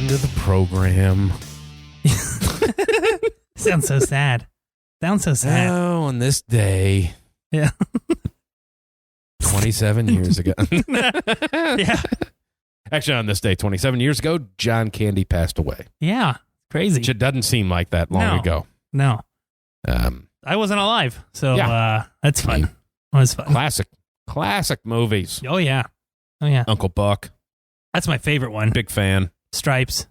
end of the program. Sounds so sad. Oh, on this day. Yeah. 27 years ago. Yeah. Actually, on this day, 27 years ago, John Candy passed away. Yeah. Crazy. Which it doesn't seem like that long ago. No. I wasn't alive, so that's fun. It was fun. Classic movies. Oh, yeah. Uncle Buck. That's my favorite one. Big fan. Stripes.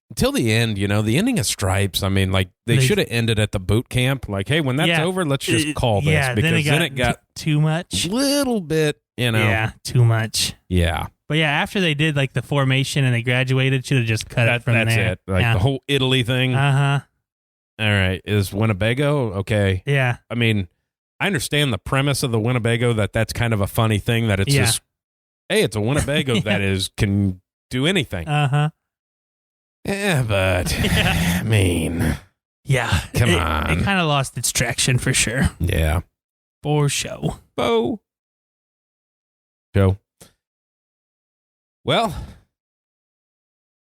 Until the end, the ending of Stripes, I mean, like, they should have ended at the boot camp. Like, hey, when that's over, let's just call this. Yeah, because then it got too much. Little bit, Yeah, too much. Yeah. But yeah, after they did like the formation and they graduated, should have just cut it from there. That's it. Like the whole Italy thing. Uh-huh. All right. Is Winnebago okay? Yeah. I mean, I understand the premise of the Winnebago, that's kind of a funny thing, that it's just, hey, it's a Winnebago that can do anything. Uh-huh. Yeah, but I mean, yeah, come on. It kind of lost its traction for sure. Yeah. For show. Joe. Well,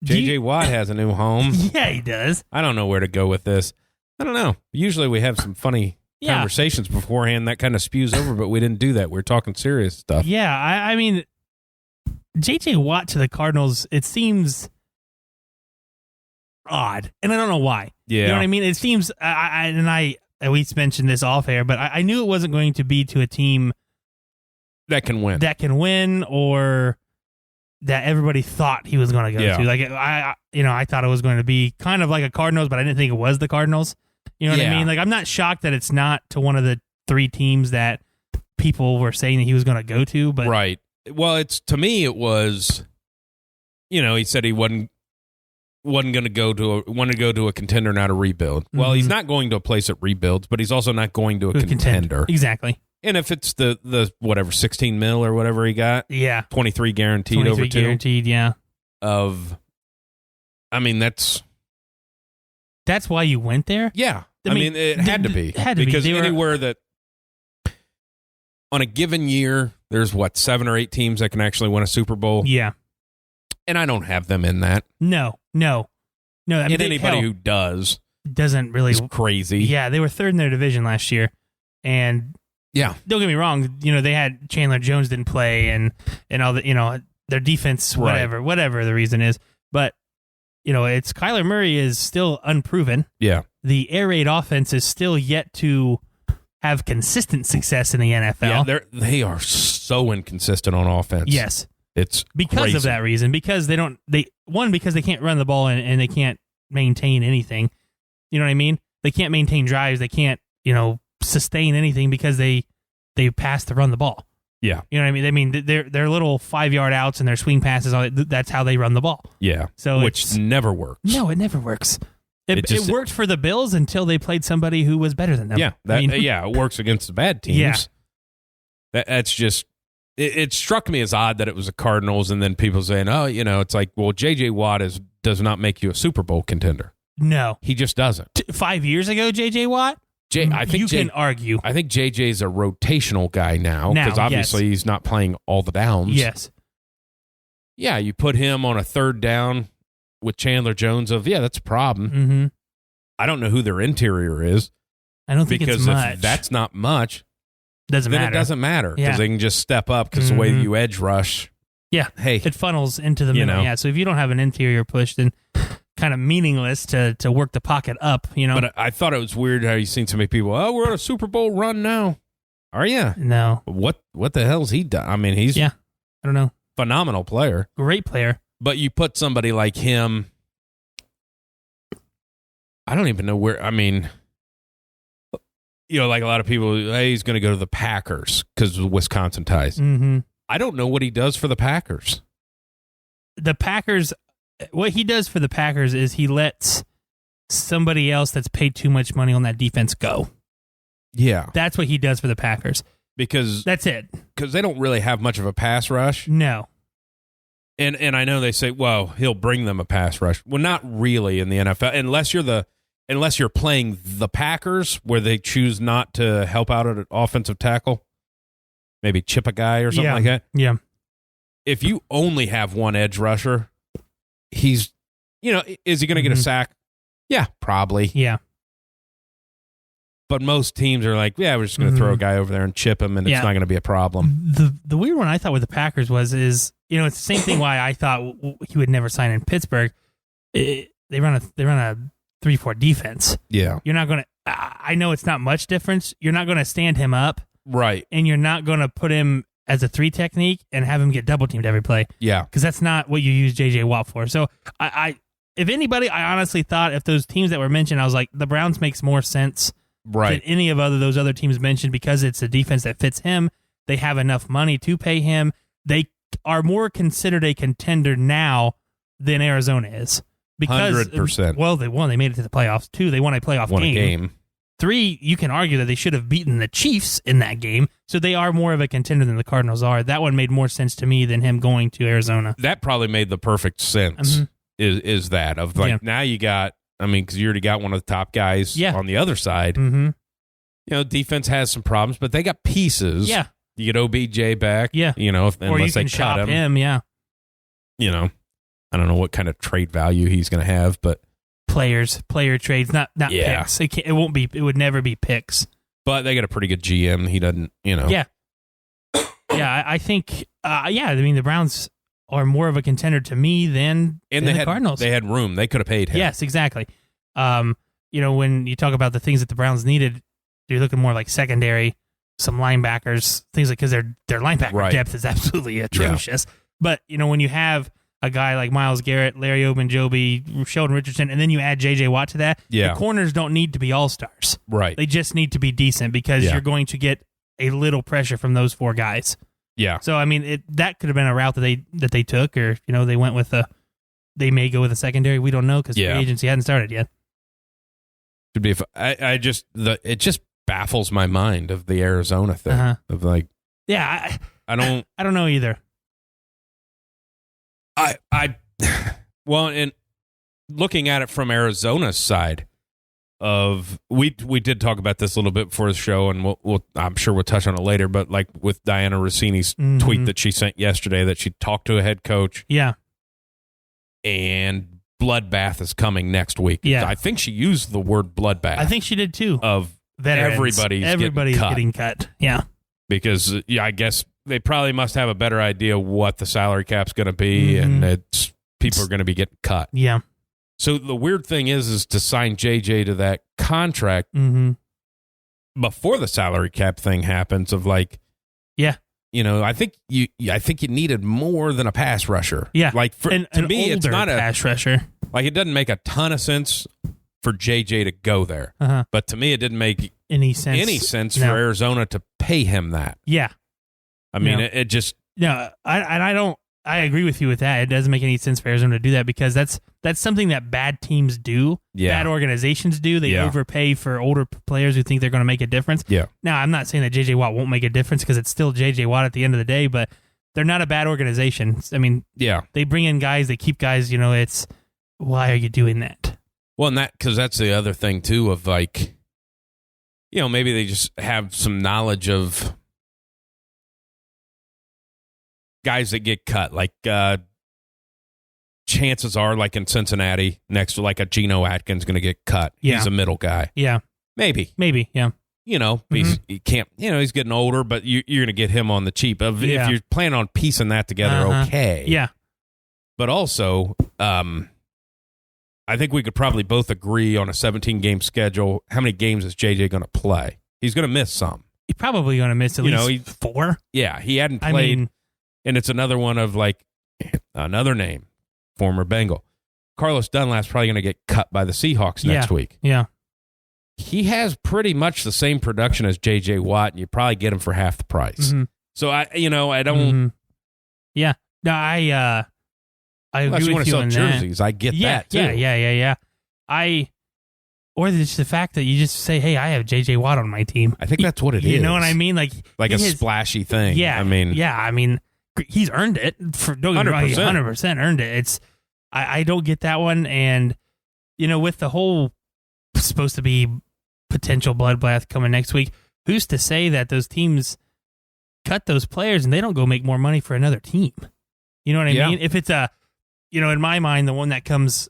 J.J. Watt has a new home. Yeah, he does. I don't know where to go with this. I don't know. Usually we have some funny conversations beforehand that kind of spews over, but we didn't do that. We're talking serious stuff. Yeah, I mean, J.J. Watt to the Cardinals, it seems odd, and I don't know why. Yeah. You know what I mean? It seems, we mentioned this off air, but I knew it wasn't going to be to a team that can win, or that everybody thought he was going to go to. Like, I thought it was going to be kind of like a Cardinals, but I didn't think it was the Cardinals. You know what I mean? Like, I'm not shocked that it's not to one of the three teams that people were saying that he was going to go to. But right. Well, to me, it was, he said he wasn't going to go to a contender, not a rebuild. Mm-hmm. Well, he's not going to a place that rebuilds, but he's also not going to a contender. Exactly. And if it's the whatever, 16 mil or whatever he got, 23 guaranteed 23 over 2 guaranteed, yeah. I mean, that's why you went there. Yeah, I mean, it had to be because anywhere that on a given year, there's 7 or 8 teams that can actually win a Super Bowl. Yeah, and I don't have them in that. No. I mean, anybody who doesn't really is crazy. Yeah, they were third in their division last year, and. Yeah. Don't get me wrong. They had Chandler Jones didn't play and all the, their defense, whatever the reason is. But, it's Kyler Murray is still unproven. Yeah. The air raid offense is still yet to have consistent success in the NFL. Yeah, they are so inconsistent on offense. Yes. It's because crazy. of that reason. Because because they can't run the ball and they can't maintain anything. You know what I mean? They can't maintain drives. They can't, sustain anything because they pass to run the ball. Yeah. You know what I mean? I mean, they're little 5-yard outs and their swing passes, that's how they run the ball. Yeah. So which never works. No, it never works. It worked for the Bills until they played somebody who was better than them. Yeah. It works against the bad teams. Yeah. That's just, it struck me as odd that it was the Cardinals, and then people saying, it's like, well, J.J. Watt does not make you a Super Bowl contender. No. He just doesn't. 5 years ago, J.J. Watt? I think can argue. I think JJ's a rotational guy now because obviously he's not playing all the downs. Yes. Yeah, you put him on a third down with Chandler Jones that's a problem. Mm-hmm. I don't know who their interior is. I don't think it's much. Because if that's not much, then it doesn't matter because they can just step up because the way you edge rush. Yeah. Hey, it funnels into the middle. Yeah. So if you don't have an interior push, then kind of meaningless to work the pocket up, But I thought it was weird how you seen so many people, we're on a Super Bowl run now. Are you? No. What the hell's he done? I mean, he's I don't know. Phenomenal player. Great player. But you put somebody like him, I don't even know where, I mean, like a lot of people, hey, he's going to go to the Packers because of Wisconsin ties. Mm-hmm. I don't know what he does for the Packers. What he does for the Packers is he lets somebody else that's paid too much money on that defense go. Yeah. That's what he does for the Packers. Because that's it. Because they don't really have much of a pass rush. No. And I know they say, well, he'll bring them a pass rush. Well, not really in the NFL, unless you're playing the Packers where they choose not to help out at an offensive tackle. Maybe chip a guy or something like that. Yeah. If you only have one edge rusher, he's, is he going to get a sack? Yeah, probably. Yeah. But most teams are like, yeah, we're just going to throw a guy over there and chip him, and it's not going to be a problem. The weird one I thought with the Packers is it's the same thing why I thought he would never sign in Pittsburgh. They run a 3-4 defense. Yeah. You're not going to, I know it's not much difference. You're not going to stand him up. Right. And you're not going to put him as a 3 technique and have him get double teamed every play. Yeah. Because that's not what you use J.J. Watt for. So if anybody, I honestly thought if those teams that were mentioned, I was like, the Browns makes more sense than any of those other teams mentioned because it's a defense that fits him. They have enough money to pay him. They are more considered a contender now than Arizona is. Because 100%. Well, they made it to the playoffs. 2, they won a playoff game. 3, you can argue that they should have beaten the Chiefs in that game. So they are more of a contender than the Cardinals are. That one made more sense to me than him going to Arizona. That probably made the perfect sense. Is that of like now you got, because you already got one of the top guys on the other side. Defense has some problems, but they got pieces. Yeah. You get OBJ back. Yeah. Unless or you they can shop cut him. Yeah. I don't know what kind of trade value he's going to have, but player trades, not picks. It would never be picks. But they got a pretty good GM. He doesn't, Yeah. Yeah, I think, the Browns are more of a contender to me than the Cardinals. They had room. They could have paid him. Yes, exactly. When you talk about the things that the Browns needed, you're looking more like secondary, some linebackers, things like, because their linebacker depth is absolutely atrocious. Yeah. But, when you have a guy like Myles Garrett, Larry Ogunjobi, Sheldon Richardson, and then you add J.J. Watt to that, the corners don't need to be all-stars. Right. They just need to be decent because you're going to get a little pressure from those 4 guys. Yeah. So, that could have been a route that they took, or, they went with they may go with a secondary. We don't know because the agency hadn't started yet. Could be. It just baffles my mind of the Arizona thing of like. Yeah. I don't know either. Well, and looking at it from Arizona's side of we did talk about this a little bit before the show, and we'll I'm sure we'll touch on it later. But like with Diana Rossini's tweet that she sent yesterday, that she talked to a head coach, and bloodbath is coming next week. Yeah, I think she used the word bloodbath. I think she did too. Of veterans. Everybody's getting cut. Yeah, because I guess they probably must have a better idea what the salary cap's going to be, and people are going to be getting cut. Yeah. So the weird thing is to sign JJ to that contract before the salary cap thing happens. Of like, I think you needed more than a pass rusher. Yeah, like to me, it's not a pass rusher. Like it doesn't make a ton of sense for JJ to go there, but to me, it didn't make any sense for Arizona to pay him that. Yeah, it just I agree with you with that. It doesn't make any sense for Arizona to do that because that's something that bad teams do. Yeah. Bad organizations do. They overpay for older players who think they're going to make a difference. Yeah. Now, I'm not saying that J.J. Watt won't make a difference because it's still J.J. Watt at the end of the day, but they're not a bad organization. They bring in guys, they keep guys, it's why are you doing that? Well, and because that's the other thing too of like, maybe they just have some knowledge of guys that get cut, like chances are, like in Cincinnati, next to like a Geno Atkins going to get cut. Yeah. He's a middle guy. Yeah. Maybe. Yeah. He can't, he's getting older, but you're going to get him on the cheap. If you're planning on piecing that together, okay. Yeah. But also, I think we could probably both agree on a 17-game schedule. How many games is JJ going to play? He's going to miss some. He's probably going to miss at least 4. Yeah, he hadn't played. And it's another one of like another name, former Bengal. Carlos Dunlap's probably going to get cut by the Seahawks next week. Yeah. He has pretty much the same production as J.J. Watt, and you probably get him for half the price. So I don't. Yeah. No, I agree with you on that. Jerseys, I get that too. Yeah. Or just the fact that you just say, "Hey, I have J.J. Watt on my team." I think that's what it is. You know what I mean? Like a splashy thing. Yeah. He's earned it. Don't get me wrong, 100% earned it. I don't get that one. And, with the whole supposed to be potential bloodbath coming next week, who's to say that those teams cut those players and they don't go make more money for another team? You know what I mean? If it's a in my mind, the one that comes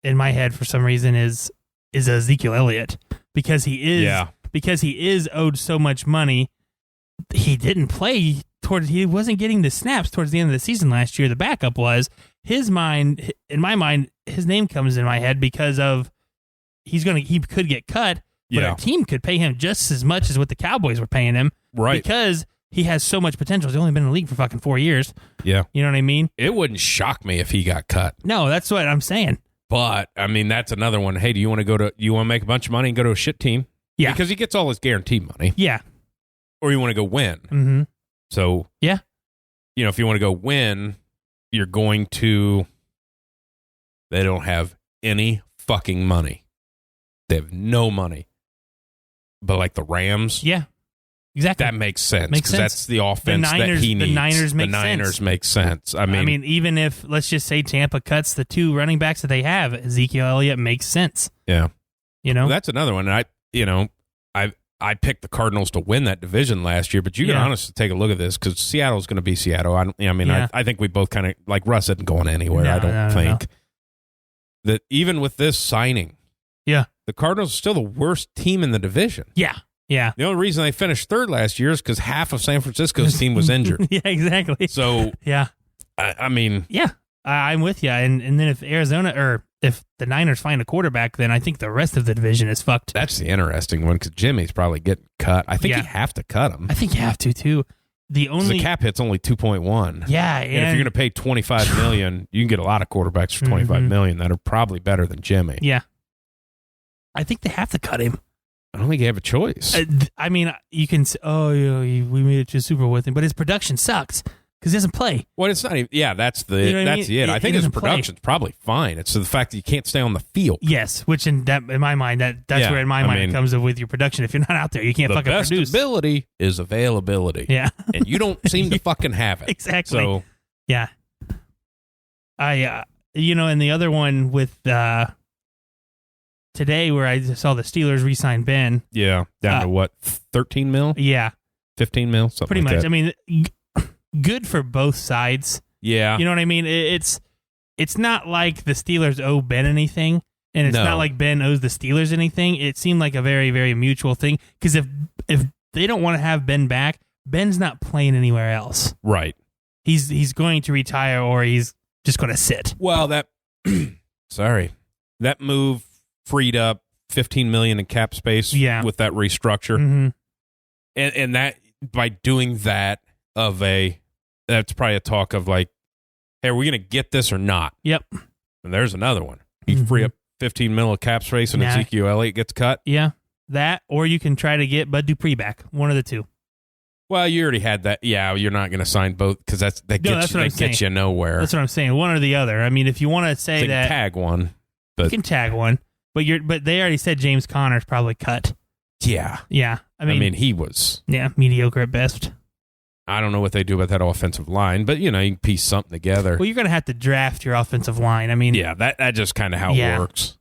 in my head for some reason is Ezekiel Elliott, because he is owed so much money. He didn't play he wasn't getting the snaps towards the end of the season last year. The backup was. In my mind, his name comes in my head because of he could get cut, but a team could pay him just as much as what the Cowboys were paying him, right? Because he has so much potential. He's only been in the league for fucking 4 years. Yeah, you know what I mean. It wouldn't shock me if he got cut. No, that's what I'm saying. But I mean, that's another one. Hey, do you want to make a bunch of money and go to a shit team? Yeah, because he gets all his guaranteed money. Yeah, or you want to go win. Mm-hmm. So yeah, if you want to go win, you're going to. They don't have any fucking money. They have no money. But like the Rams, yeah, exactly. That makes sense. Because that's the offense that he needs. The Niners make sense. I mean, even if let's just say Tampa cuts the 2 running backs that they have, Ezekiel Elliott makes sense. Yeah, well, that's another one. I picked the Cardinals to win that division last year, but you can honestly take a look at this because Seattle's going to be Seattle. I think we both kind of like Russ isn't going anywhere. I don't think that even with this signing, the Cardinals are still the worst team in the division. Yeah. The only reason they finished 3rd last year is because half of San Francisco's team was injured. Yeah, exactly. So yeah, I mean, I'm with you. And then if if the Niners find a quarterback, then I think the rest of the division is fucked. That's the interesting one because Jimmy's probably getting cut. I think you have to cut him. I think you have to too. The cap hit's only 2.1. Yeah, and if you're going to pay $25 million, you can get a lot of quarterbacks for $25 million that are probably better than Jimmy. Yeah, I think they have to cut him. I don't think you have a choice. I mean, you can say, we made it to Super Bowl with him, but his production sucks because he doesn't play. Well, it's not even. Yeah, that's it. I think his production's probably fine. It's the fact that you can't stay on the field. Yes, which in my mind, that's where in my mind it comes with your production. If you're not out there, you can't fucking produce. The best ability is availability. Yeah, and you don't seem to fucking have it. Exactly. So yeah, and the other one with today where I saw the Steelers re-sign Ben. Yeah, down to what, 13 mil? Yeah, 15 mil, something pretty like much. that. I mean, good for both sides. Yeah, you know what I mean. It's not like the Steelers owe Ben anything, and it's not like Ben owes the Steelers anything. It seemed like a very, very mutual thing because if they don't want to have Ben back, Ben's not playing anywhere else. Right. He's going to retire or he's just going to sit. Well, that move freed up $15 million in cap space with that restructure. Mm-hmm. And that by doing that that's probably a talk of like, hey, are we going to get this or not? Yep. And there's another one. You free up 15 mil of cap space and Ezekiel Elliott gets cut. Yeah. That, or you can try to get Bud Dupree back. One of the two. Well, you already had that. Yeah, you're not going to sign both because that gets you nowhere. That's what I'm saying. One or the other. I mean, if you want to say that, tag one, but you can tag one. But they already said James Conner's probably cut. Yeah. Yeah. I mean he was mediocre at best. I don't know what they do about that offensive line, but you can piece something together. Well, you're going to have to draft your offensive line. I mean, yeah, that just kind of how it works.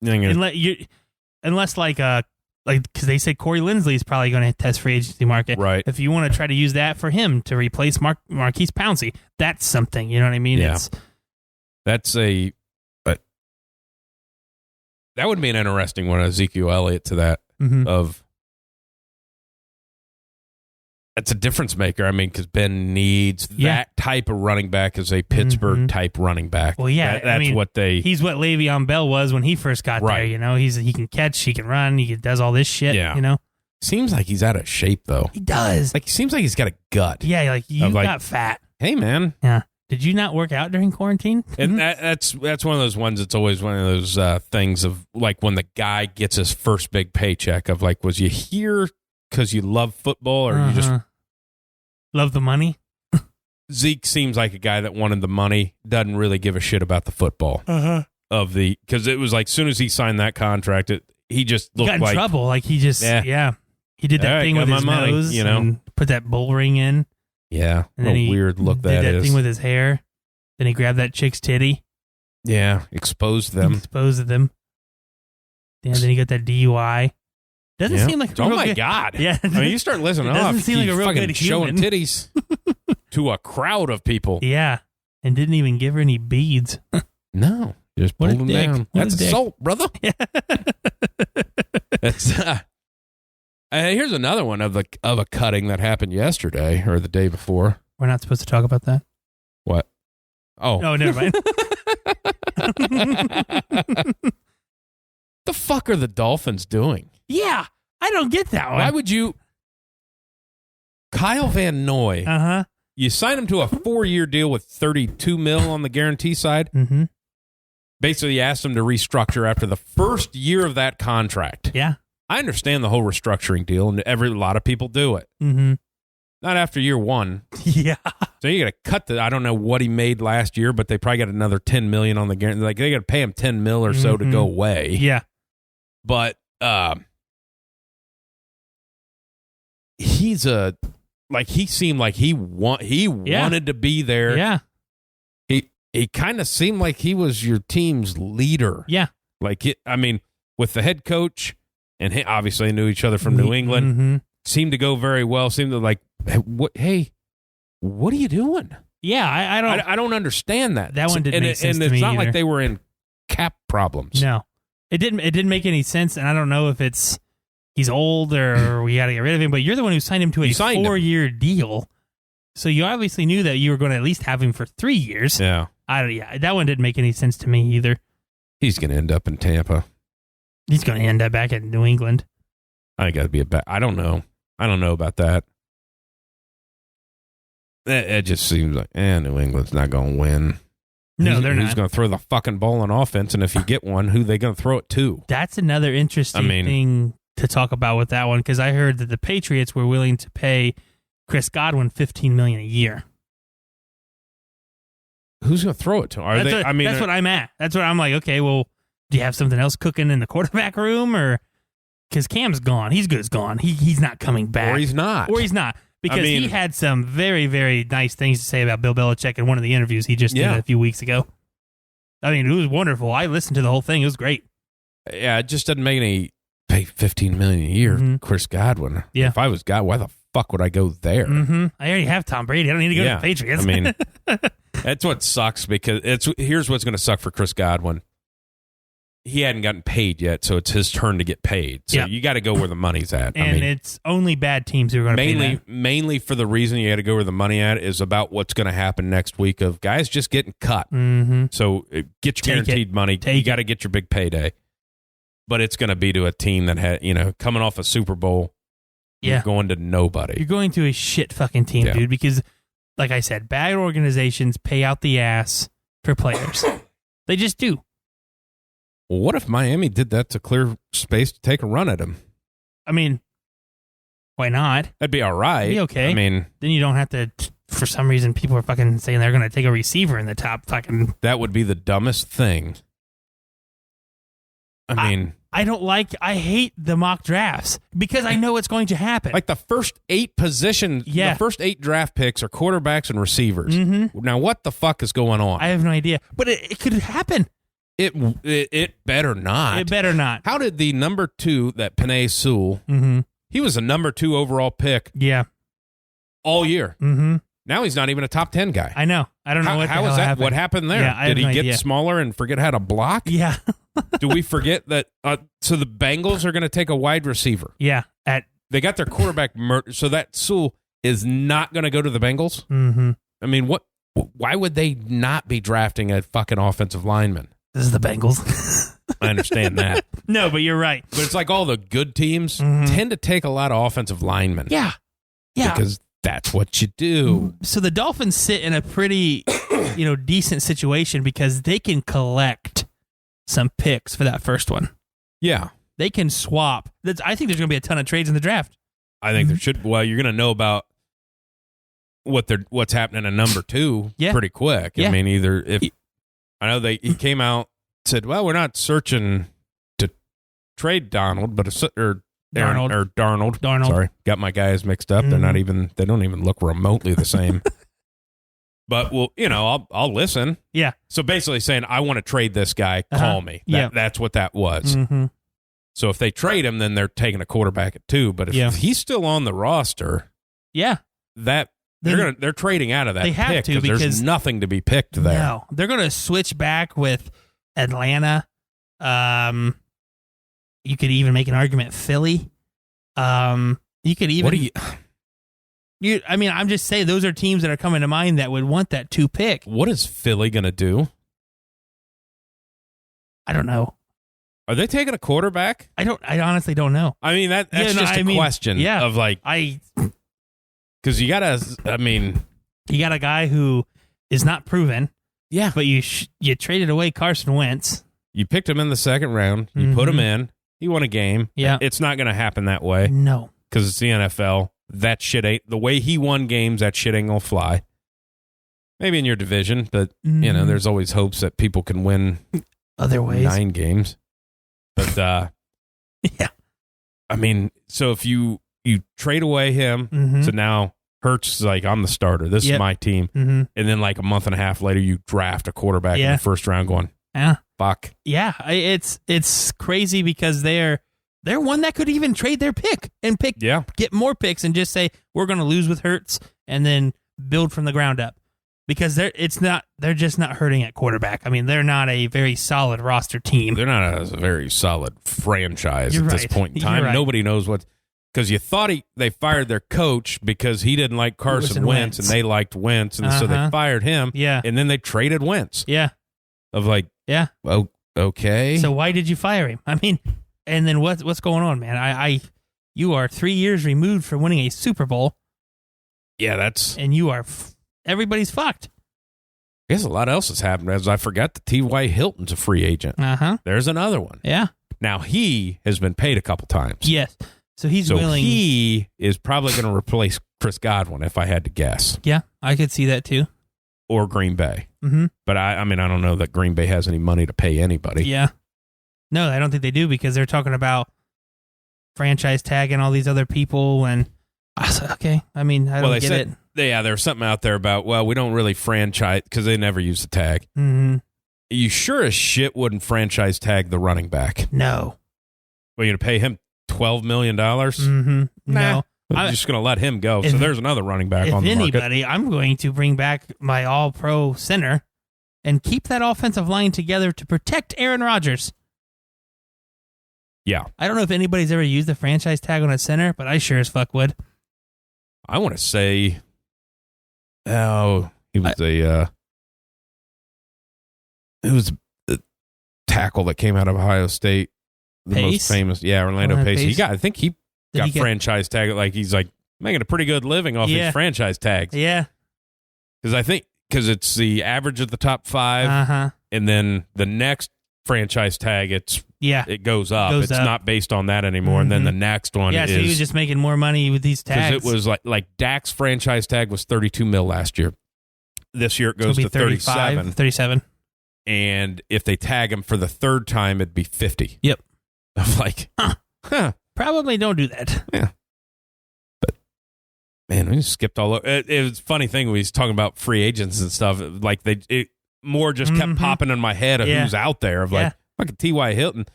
Unless because they say Corey Linsley is probably going to test free agency market. Right. If you want to try to use that for him to replace Marquise Pouncey, that's something. You know what I mean? Yeah. That would be an interesting one, Ezekiel Elliott to that that's a difference maker. I mean, because Ben needs that type of running back as a Pittsburgh type running back. Well, yeah, he's what Le'Veon Bell was when he first got there. He can catch, he can run, he does all this shit. Yeah. Seems like he's out of shape though. He does. Like, he seems like he's got a gut. Yeah, like you got fat. Hey, man. Yeah. Did you not work out during quarantine? And that's one of those ones. It's always one of those things of like when the guy gets his first big paycheck of like, was you here because you love football or you just love the money? Zeke seems like a guy that wanted the money, doesn't really give a shit about the football because it was like as soon as he signed that contract, he just looked got in trouble. Like he just he did that thing with his nose, and put that bull ring in. Yeah, and then weird look that is. Did that thing with his hair. Then he grabbed that chick's titty. Yeah, exposed them. Yeah, then he got that DUI. Doesn't seem like my God. Yeah. I mean, you start listening off. Doesn't seem like a real good showing human. titties to a crowd of people. Yeah. And didn't even give her any beads. No, just pulled them down. That's assault, brother. Yeah. That's, here's another one of a cutting that happened yesterday or the day before. We're not supposed to talk about that. What? Oh. No, never mind. The fuck are the Dolphins doing? Yeah, I don't get that one. Why would you... Kyle Van Noy. Uh-huh. You sign him to a 4-year deal with $32 million on the guarantee side. Mm-hmm. Basically, you asked him to restructure after the first year of that contract. Yeah. I understand the whole restructuring deal, and a lot of people do it. Mm-hmm. Not after year one. Yeah. So you got to cut I don't know what he made last year, but they probably got another $10 million on the guarantee. Like, they got to pay him $10 million or so to go away. Yeah. But he's he seemed like he wanted to be there. Yeah. He kind of seemed like he was your team's leader. Yeah. With the head coach, and he obviously knew each other from New England, seemed to go very well. Seemed to hey, what are you doing? Yeah, I don't understand that. That one didn't make sense to me. And it's not either. like they were in cap problems. No, it didn't make any sense, and I don't know if it's he's old or we got to get rid of him. But you're the one who signed him to a 4-year deal, so you obviously knew that you were going to at least have him for 3 years. Yeah, that one didn't make any sense to me either. He's going to end up in Tampa. He's going to end up back in New England. I got to be I don't know. I don't know about that. It just seems like, New England's not going to win. No, they're not. Who's going to throw the fucking ball on offense? And if you get one, who are they going to throw it to? That's another interesting thing to talk about with that one, because I heard that the Patriots were willing to pay Chris Godwin $15 million a year. Who's going to throw it to? That's what I'm at. That's what I'm like. Okay, well, do you have something else cooking in the quarterback room, or because Cam's gone, he's good as gone. He's not coming back, or he's not, because he had some very, very nice things to say about Bill Belichick in one of the interviews he just did a few weeks ago. I mean, it was wonderful. I listened to the whole thing. It was great. Yeah, it just doesn't make any pay $15 million a year. Chris Godwin. Yeah. If I was God, why the fuck would I go there? Mm-hmm. I already have Tom Brady. I don't need to go to the Patriots. I mean, that's what sucks, because here's what's going to suck for Chris Godwin. He hadn't gotten paid yet, so it's his turn to get paid. So you got to go where the money's at. And it's only bad teams who are going to pay that. Mainly for the reason you got to go where the money at is about what's going to happen next week of guys just getting cut. Mm-hmm. So get your guaranteed money. You got to get your big payday. But it's going to be to a team that had, coming off a Super Bowl. You're going to nobody. You're going to a shit fucking team, dude, because, like I said, bad organizations pay out the ass for players. They just do. Well, what if Miami did that to clear space to take a run at him? I mean, why not? That'd be all right. Be okay. I mean, then you don't have to, for some reason, people are fucking saying they're going to take a receiver in the top fucking... That would be the dumbest thing. I hate the mock drafts because I know it's going to happen. Like the first 8 positions, the first 8 draft picks are quarterbacks and receivers. Mm-hmm. Now, what the fuck is going on? I have no idea, but it could happen. It better not. It better not. How did the number 2, that Penei Sewell, he was a number 2 overall pick all year. Mm-hmm. Now he's not even a top 10 guy. I know. I don't know what the hell happened. What happened there? Yeah, Did he get smaller and forget how to block? Yeah. Do we forget that? So the Bengals are going to take a wide receiver. Yeah. They got their quarterback, so that Sewell is not going to go to the Bengals? Mm-hmm. I mean, why would they not be drafting a fucking offensive lineman? This is the Bengals. I understand that. No, but you're right. But it's like all the good teams tend to take a lot of offensive linemen. Yeah. Yeah. Because that's what you do. So the Dolphins sit in a pretty, decent situation because they can collect some picks for that first one. Yeah. They can swap. I think there's going to be a ton of trades in the draft. I think there should. Well, you're going to know about what's happening in number 2 pretty quick. Yeah. I mean, I know he came out, said, well, we're not searching to trade Donald, but Darnold. Sorry, got my guys mixed up. Mm-hmm. They don't even look remotely the same. But I'll listen. Yeah. So basically saying, I want to trade this guy. Call me. That's what that was. Mm-hmm. So if they trade him, then they're taking a quarterback at 2. But if he's still on the roster, that they're trading out of that. They have pick to because there's nothing to be picked there. No, they're going to switch back with Atlanta. You could even make an argument Philly. You could even. What do you? I mean, I'm just saying those are teams that are coming to mind that would want that 2 pick. What is Philly going to do? I don't know. Are they taking a quarterback? I honestly don't know. I mean, that's just a question of like, because you gotta. I mean, you got a guy who is not proven. Yeah, but you traded away Carson Wentz. You picked him in the 2nd round. You put him in. He won a game. Yeah, it's not going to happen that way. No, because it's the NFL. That shit ain't the way he won games. That shit ain't gonna fly. Maybe in your division, but there's always hopes that people can win other ways. 9 games. But yeah, I mean, so if you trade away him, so now Hurts is like, I'm the starter. This is my team, and then like a month and a half later, you draft a quarterback in the 1st round, going, fuck. Yeah, it's crazy because they're one that could even trade their pick and get more picks and just say we're going to lose with Hurts and then build from the ground up because they're just not hurting at quarterback. I mean, they're not a very solid roster team. They're not a very solid franchise at this point in time. Right. Nobody knows what, because you thought they fired their coach because he didn't like Carson Wentz and they liked Wentz, and so they fired him. Yeah, and then they traded Wentz. Yeah, of like, oh, okay. So why did you fire him? I mean. And then what's going on, man? You are 3 years removed from winning a Super Bowl. Yeah, and you are everybody's fucked. I guess a lot else has happened. As I forgot that T.Y. Hilton's a free agent. There's another one. Yeah. Now he has been paid a couple times. Yes. So he's willing. He is probably going to replace Chris Godwin, if I had to guess. Yeah, I could see that too. Or Green Bay. But I mean, I don't know that Green Bay has any money to pay anybody. Yeah. No, I don't think they do because they're talking about franchise tagging all these other people. And I said, okay, I mean, I don't get it. Yeah, there's something out there about, well, we don't really franchise because they never use the tag. You sure as shit wouldn't franchise tag the running back. No. Well, you're going to pay him $12 million? No. I'm just going to let him go. So there's another running back on the market. If anybody, I'm going to bring back my all-pro center and keep that offensive line together to protect Aaron Rodgers. Yeah. I don't know if anybody's ever used the franchise tag on a center, but I sure as fuck would. I want to say, he was a tackle that came out of Ohio State. The most famous. Yeah, Orlando Pace. I think he got franchise tag. Like he's like making a pretty good living off these franchise tags. Yeah. Because it's the average of the top 5. And then the next franchise tag, it goes up. It's not based on that anymore. And then the next one is... so he was just making more money with these tags. Because it was like Dak's franchise tag was $32 million last year. This year it goes to 37. And if they tag him for the 3rd time, it'd be 50. Yep. I'm like, probably don't do that. Yeah. But, man, we skipped all over. It was a funny thing when he's talking about free agents and stuff. Like, more just kept popping in my head of who's out there. Of like, fucking T.Y. Hilton.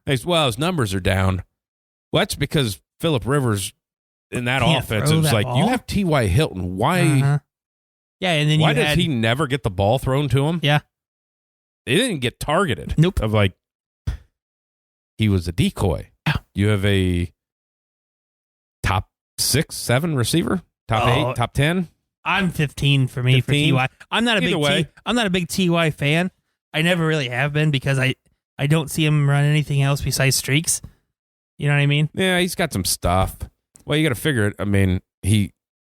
They said, well, his numbers are down. Well, that's because Phillip Rivers in that offense, it was like, you have T.Y. Hilton. Why? Yeah, and then why does he never get the ball thrown to him? Yeah. He didn't get targeted. Nope. Of like, he was a decoy. Yeah. You have a top 6, 7 receiver? Top 8, top 10? I'm 15 for me 15? for Ty. I'm not a big Ty fan. I never really have been because I don't see him run anything else besides streaks. You know what I mean? Yeah, he's got some stuff. Well, you got to figure it. I mean, he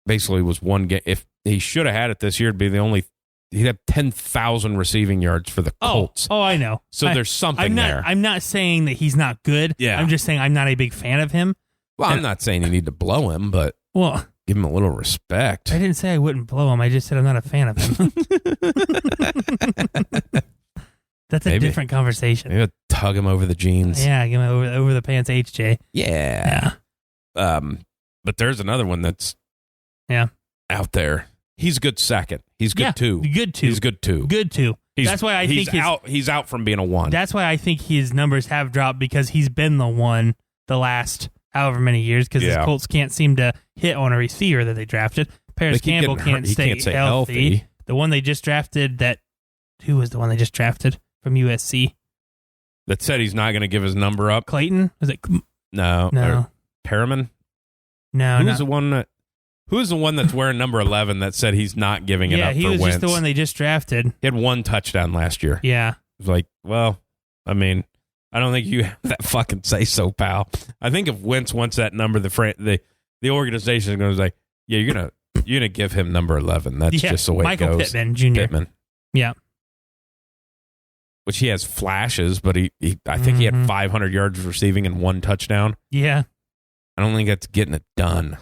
basically was one game. If he should have had it this year, it'd be the only. He'd have 10,000 receiving yards for the Colts. Oh, I know. So there's something there. I'm not saying that he's not good. Yeah. I'm just saying I'm not a big fan of him. Well, I'm not saying you need to blow him, but give him a little respect. I didn't say I wouldn't blow him. I just said I'm not a fan of him. That's a different conversation. Maybe tug him over the jeans. Yeah, give him over the pants, HJ. Yeah. But there's another one that's out there. He's good second. He's good too. Good too. He's good too. Good too. That's why I think he's out from being a 1. That's why I think his numbers have dropped because he's been the 1 the last however many years because the Colts can't seem to hit on a receiver that they drafted. Paris Campbell can't stay healthy. The one they just drafted, who was the one they just drafted from USC? That said he's not going to give his number up. Clayton? Was it? No. Perriman? No. Who's the one that's wearing number 11 that said he's not giving it up for Wentz? Yeah, he was just the one they just drafted. He had 1 touchdown last year. Yeah. It was like, well, I mean, I don't think you have that fucking say-so, pal. I think if Wentz wants that number, the organization is going to say, yeah, you're gonna give him number 11. That's just the way it goes. Michael Pittman Jr. Yeah. Which he has flashes, but I think he had 500 yards receiving and 1 touchdown. Yeah. I don't think that's getting it done.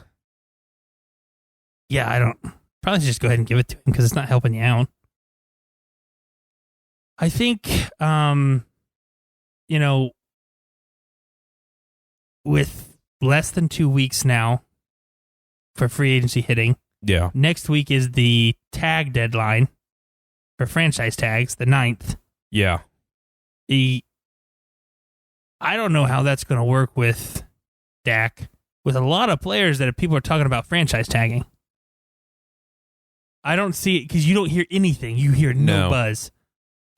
Yeah, I don't. Probably just go ahead and give it to him because it's not helping you out. I think, with less than 2 weeks now for free agency hitting. Yeah. Next week is the tag deadline for franchise tags, the 9th. Yeah. I don't know how that's going to work with Dak, with a lot of players that people are talking about franchise tagging. I don't see it because you don't hear anything. You hear no buzz.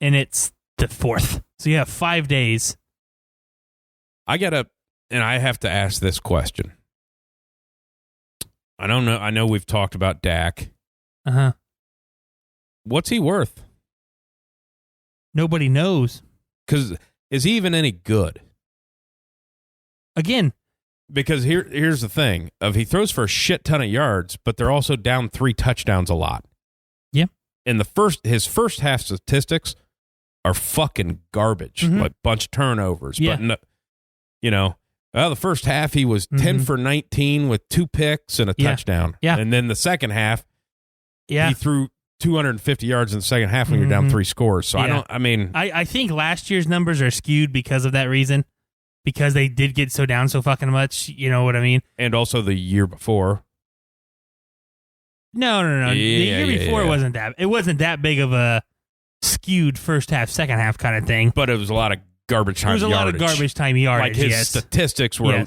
And it's the 4th. So you have 5 days. I have to ask this question. I don't know. I know we've talked about Dak. Uh-huh. What's he worth? Nobody knows. Because is he even any good? Again. Because here's the thing. He throws for a shit ton of yards, but they're also down 3 touchdowns a lot. Yeah. And his first half statistics are fucking garbage. Like bunch of turnovers. Yeah. But the first half he was 10 for 19 with 2 picks and a touchdown. Yeah. And then the second half, he threw 250 yards in the second half when you're down 3 scores. So I think last year's numbers are skewed because of that reason. Because they did get so down so fucking much, you know what I mean? And also the year before. No. Yeah, the year before wasn't that big of a skewed first half, second half kind of thing. But it was a lot of garbage time yardage. It was a lot of garbage time yardage, Like his statistics were,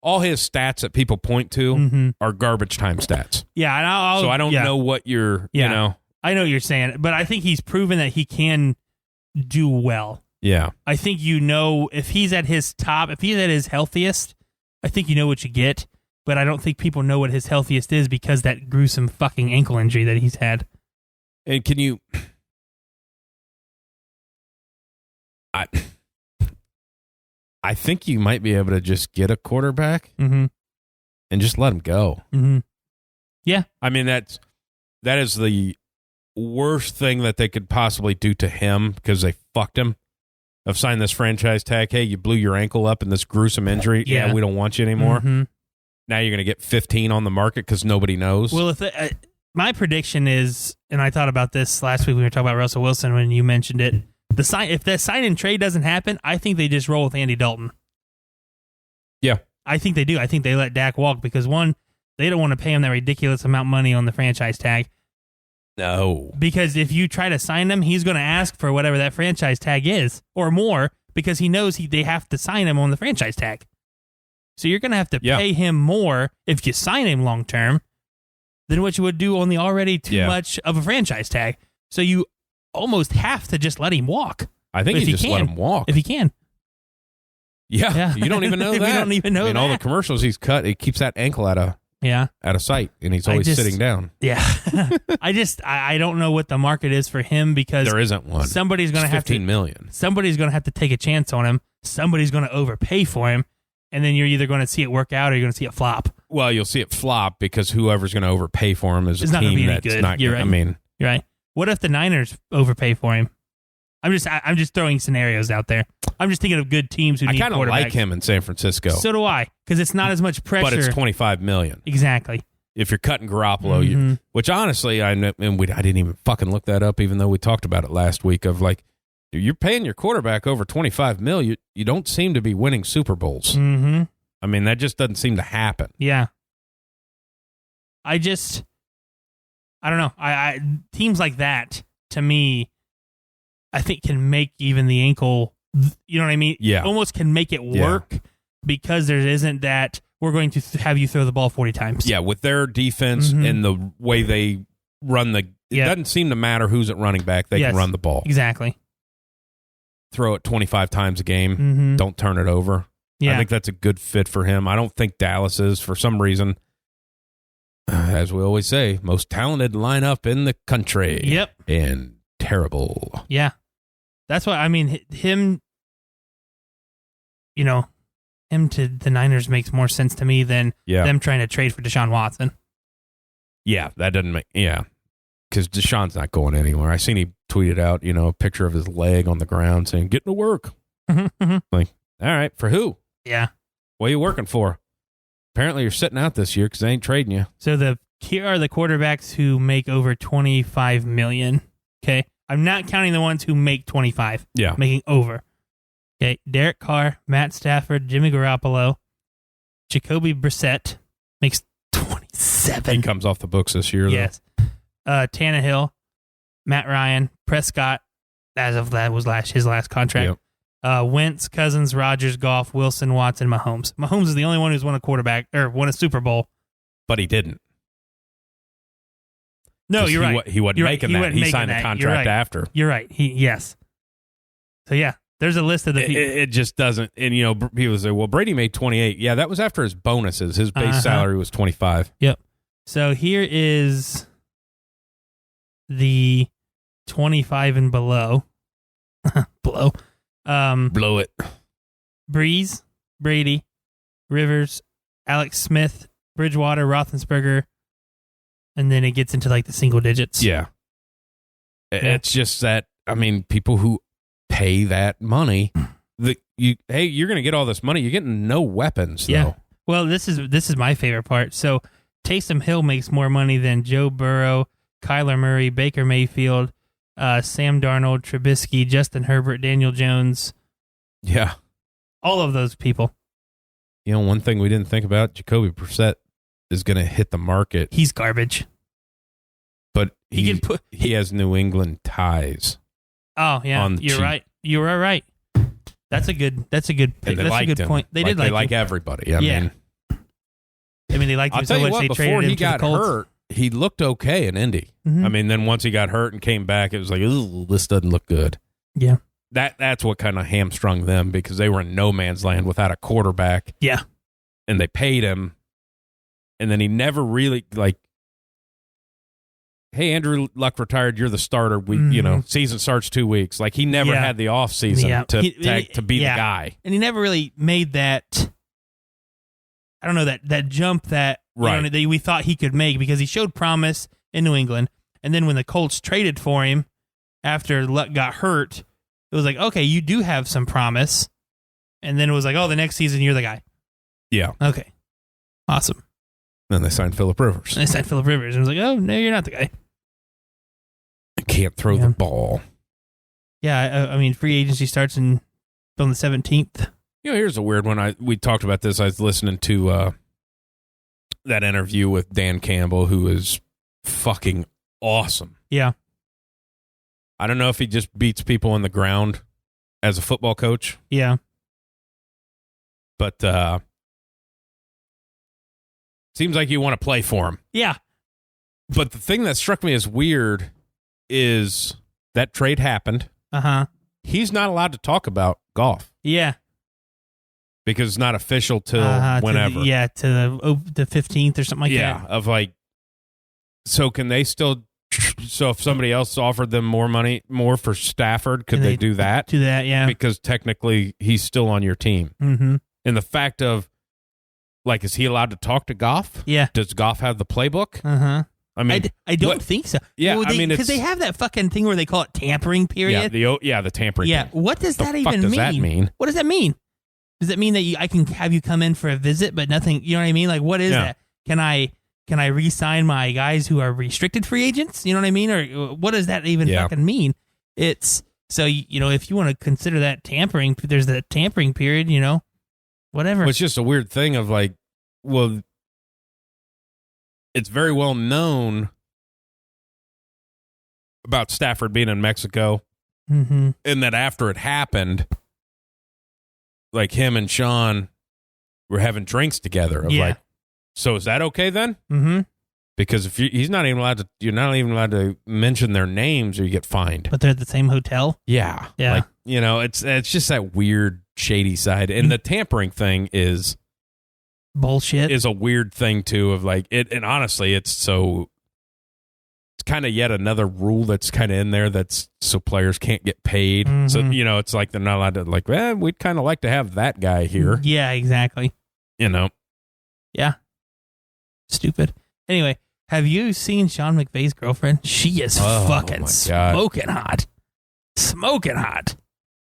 all his stats that people point to are garbage time stats. Yeah, and so I don't know what you're, I know what you're saying, but I think he's proven that he can do well. Yeah. I think if he's at his top, if he's at his healthiest, I think you know what you get, but I don't think people know what his healthiest is because that gruesome fucking ankle injury that he's had. And can you... I think you might be able to just get a quarterback and just let him go. Mm-hmm. Yeah. I mean, that is the worst thing that they could possibly do to him because they fucked him. Of signing this franchise tag, hey, you blew your ankle up in this gruesome injury. Yeah, we don't want you anymore. Now you're going to get 15 on the market because nobody knows. Well, my prediction is, and I thought about this last week when we were talking about Russell Wilson when you mentioned it, if the sign and trade doesn't happen, I think they just roll with Andy Dalton. Yeah. I think they do. I think they let Dak walk because, one, they don't want to pay him that ridiculous amount of money on the franchise tag. No. Because if you try to sign him, he's going to ask for whatever that franchise tag is or more because he knows they have to sign him on the franchise tag. So you're going to have to pay him more if you sign him long term than what you would do on the already too much of a franchise tag. So you almost have to just let him walk. I think you just let him walk. If he can. Yeah. You don't even know that. You don't even know that. All the commercials he's cut, it keeps that ankle out of sight, and he's always sitting down. Yeah. I don't know what the market is for him because there isn't one. Somebody's going to have $15 million. Somebody's going to have to take a chance on him. Somebody's going to overpay for him, and then you're either going to see it work out or you're going to see it flop. Well, you'll see it flop because whoever's going to overpay for him is a team that's good. not You're good. right. I mean, you're right. What if the Niners overpay for him? I'm just throwing scenarios out there. I'm just thinking of good teams who need quarterbacks. I kind of like him in San Francisco. So do I, because it's not as much pressure. But it's $25 million. Exactly. If you're cutting Garoppolo, which honestly, I didn't even fucking look that up, even though we talked about it last week. Of like, you're paying your quarterback over $25 million. You don't seem to be winning Super Bowls. Mm-hmm. I mean, that just doesn't seem to happen. Yeah. I don't know. I teams like that to me, I think can make even the ankle. You know what I mean? Yeah. Almost can make it work because there isn't that. we're going to have you throw the ball 40 times. Yeah, with their defense and the way they run it doesn't seem to matter who's at running back. They can run the ball. Exactly. Throw it 25 times a game. Don't turn it over. Yeah. I think that's a good fit for him. I don't think Dallas is, for some reason. As we always say, most talented lineup in the country. Yep. And terrible. Yeah. That's why, I mean, him to the Niners makes more sense to me than them trying to trade for Deshaun Watson. Yeah, that doesn't make, because Deshaun's not going anywhere. I seen he tweeted out, a picture of his leg on the ground saying, "Getting to work." Like, all right, for who? Yeah. What are you working for? Apparently you're sitting out this year because they ain't trading you. So here are the quarterbacks who make over $25 million. Okay. I'm not counting the ones who make 25. Yeah. Making over. Okay. Derek Carr, Matt Stafford, Jimmy Garoppolo, Jacoby Brissett makes 27. He comes off the books this year, though. Yes. Tannehill, Matt Ryan, Prescott, as of that was his last contract. Yep. Wentz, Cousins, Rodgers, Goff, Wilson, Watson, Mahomes. Mahomes is the only one who's won a Super Bowl. But he didn't. No, you're right. He wasn't making that. He signed a contract after. You're right. Yes. So, yeah, there's a list of the people. It just doesn't. And, people say, well, Brady made 28. Yeah, that was after his bonuses. His base salary was 25. Yep. So, here is the 25 and below. Below. Blow it. Breeze, Brady, Rivers, Alex Smith, Bridgewater, Roethlisberger, and then it gets into like the single digits. Yeah. It's just that, people who pay that money, you're going to get all this money. You're getting no weapons, though. Yeah. Well, this is my favorite part. So Taysom Hill makes more money than Joe Burrow, Kyler Murray, Baker Mayfield, Sam Darnold, Trubisky, Justin Herbert, Daniel Jones. Yeah. All of those people. One thing we didn't think about, Jacoby Brissett is going to hit the market. He's garbage. But he has New England ties. Oh, yeah. You're right. You were right. That's a good pick. And That's a good him. point. They did like him. They like everybody. They liked him so much they traded him to the Colts. Before he got hurt, he looked okay in Indy. Then once he got hurt and came back, it was like, ooh, this doesn't look good. Yeah. That's what kind of hamstrung them because they were in no man's land without a quarterback. Yeah. And they paid him. And then he never really, hey, Andrew Luck retired, you're the starter. Season starts 2 weeks. Like, he never had the off season to be the guy. And he never really made that, I don't know, that jump that that we thought he could make because he showed promise in New England. And then when the Colts traded for him after Luck got hurt, it was like, okay, you do have some promise. And then it was like, oh, the next season, you're the guy. Yeah. Okay. Awesome. Then they signed Phillip Rivers. And it was like, oh, no, you're not the guy. I can't throw the ball. Yeah, free agency starts on the 17th. Here's a weird one. We talked about this. I was listening to that interview with Dan Campbell, who is fucking awesome. Yeah. I don't know if he just beats people on the ground as a football coach. Yeah. But seems like you want to play for him. Yeah. But the thing that struck me as weird is that trade happened. He's not allowed to talk about golf. Yeah. Because it's not official till whenever. To the 15th or something like that. Yeah, so can they still, so if somebody else offered them more for Stafford, could they do that? Do that, yeah. Because technically he's still on your team. Mm-hmm. And the fact of, is he allowed to talk to Goff? Yeah. Does Goff have the playbook? I don't think so. Yeah, because they have that fucking thing where they call it tampering period. The tampering. Yeah, thing. What does that even mean? What does that mean? What does that mean? Does it mean that I can have you come in for a visit, but nothing? You know what I mean? Like, what is that? Can I re-sign my guys who are restricted free agents? You know what I mean? Or what does that even fucking mean? It's so if you want to consider that tampering, there's the tampering period. Whatever. Well, it's just a weird thing of it's very well known about Stafford being in Mexico, and that after it happened, him and Sean we're having drinks together. Of like, so is that okay then? Mm-hmm. Because if you're not even allowed to mention their names or you get fined. But they're at the same hotel? Yeah. Yeah. Like, it's just that weird, shady side. And the tampering thing is bullshit. Is a weird thing too of like it, and honestly, it's kind of yet another rule that's kind of in there that's so players can't get paid. Mm-hmm. So, it's like they're not allowed to like, we'd kind of like to have that guy here. Yeah, exactly. Yeah. Stupid. Anyway, have you seen Sean McVay's girlfriend? She is fucking smoking hot. Smoking hot.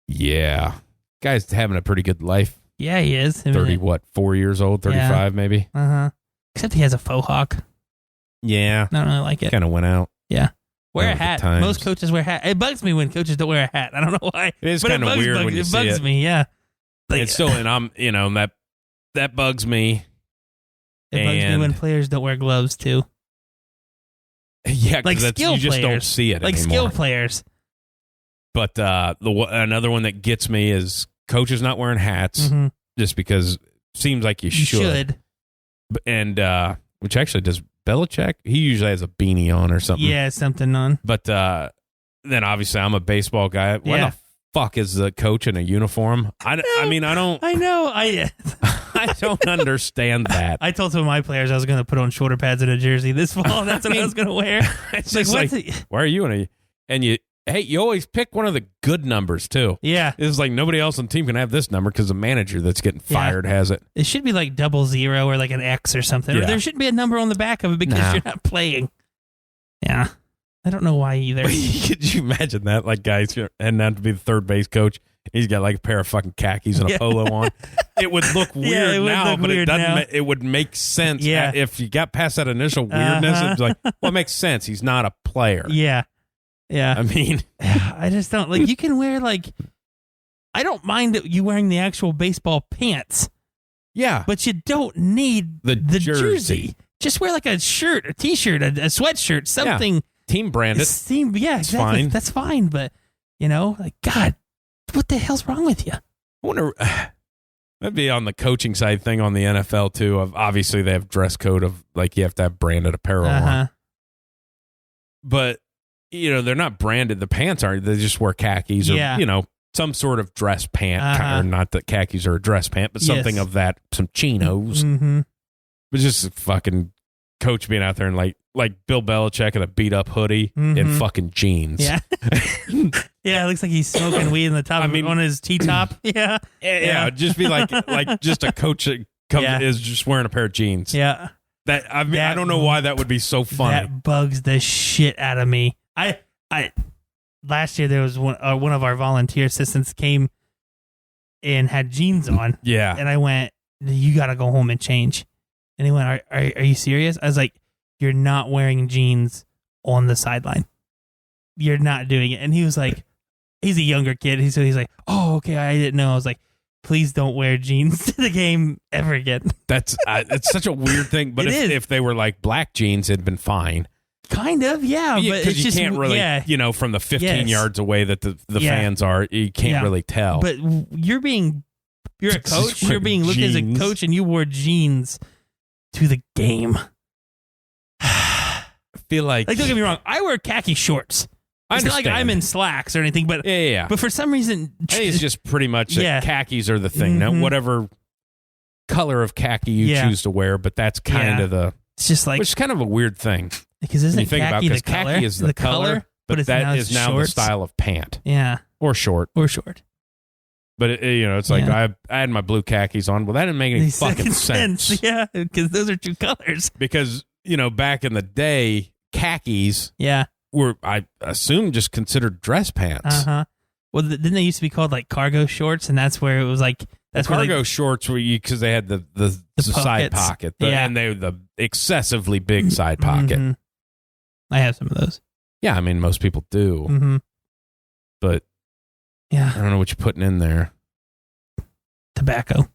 Yeah. Guy's having a pretty good life. Yeah, he is. 4 years old, 35 maybe? Uh-huh. Except he has a faux hawk. Yeah. I don't really like it. Kind of went out. Yeah. Wear a hat. Most coaches wear hats. It bugs me when coaches don't wear a hat. I don't know why. It is kind of weird when you see it. It bugs me, yeah. Like, it's still, and I'm, that bugs me. It bugs me when players don't wear gloves, too. Yeah, like skill you just players. don't see it like anymore. Skill players. But another one that gets me is coaches not wearing hats, just because it seems like you should. And, which actually does Belichick, he usually has a beanie on or something. Yeah, something on. But then obviously I'm a baseball guy. Why the fuck is the coach in a uniform? I don't. I know. I don't understand that. I told some of my players I was going to put on shoulder pads and a jersey this fall. And that's what I was going to wear. It's like, why are you in a? You always pick one of the good numbers too. Yeah, it's like nobody else on the team can have this number because the manager that's getting fired has it. It should be like 00 or like an X or something. Or there shouldn't be a number on the back of it because you're not playing. Yeah, I don't know why either. Could you imagine that? Like guys heading out to be the third base coach. He's got like a pair of fucking khakis and a polo on. It would look weird now, but it doesn't. It would make sense. Yeah. If you got past that initial weirdness, it's like, well, it makes sense. He's not a player. Yeah. Yeah. I mean, I just don't like. You can wear like. I don't mind you wearing the actual baseball pants. Yeah, but you don't need the jersey. Just wear like a shirt, a t-shirt, a sweatshirt, something. Team branded. Yeah, exactly. Fine. That's fine. But like God, what the hell's wrong with you? I wonder. That'd be on the coaching side thing on the NFL too. Of obviously they have dress code of like you have to have branded apparel on. But they're not branded. The pants aren't. They just wear khakis or some sort of dress pant. Or not that khakis are a dress pant, but something of that. Some chinos. Mm-hmm. But just a fucking coach being out there and like Bill Belichick in a beat up hoodie and fucking jeans. Yeah. Yeah, it looks like he's smoking weed in the top on his T-top. Yeah. Yeah, just be like just a coach that is just wearing a pair of jeans. Yeah. I don't know why that would be so funny. That bugs the shit out of me. I last year there was one of our volunteer assistants came and had jeans on. Yeah. And I went, you got to go home and change. And he went, are you serious? I was like, you're not wearing jeans on the sideline. You're not doing it. And he was like, he's a younger kid. He's like, oh, okay, I didn't know. I was like, please don't wear jeans to the game ever again. That's it's such a weird thing. But if they were like black jeans, it'd been fine. Kind of, yeah. But because you can't really, from the 15 yards away that the fans are, you can't really tell. But you're a coach. You're being looked as a coach, and you wore jeans to the game. I feel like don't get me wrong. I wear khaki shorts. It's not like I'm in slacks or anything, but But for some reason, I think it's just pretty much that khakis are the thing. Now, whatever color of khaki you choose to wear, but that's kind of the. It's just like which is kind of a weird thing. Because isn't khaki the color? Khaki is the color, but that is now the style of pant. Yeah, or short. But it's like I had my blue khakis on. Well, that didn't make any fucking sense. Yeah, because those are two colors. Because back in the day, khakis were, I assume, just considered dress pants. Well, didn't they used to be called like cargo shorts, and that's where it was like that's cargo shorts were because they had the side pocket, and they were the excessively big side pocket. I have some of those. Yeah, I mean most people do, but I don't know what you're putting in there. Tobacco.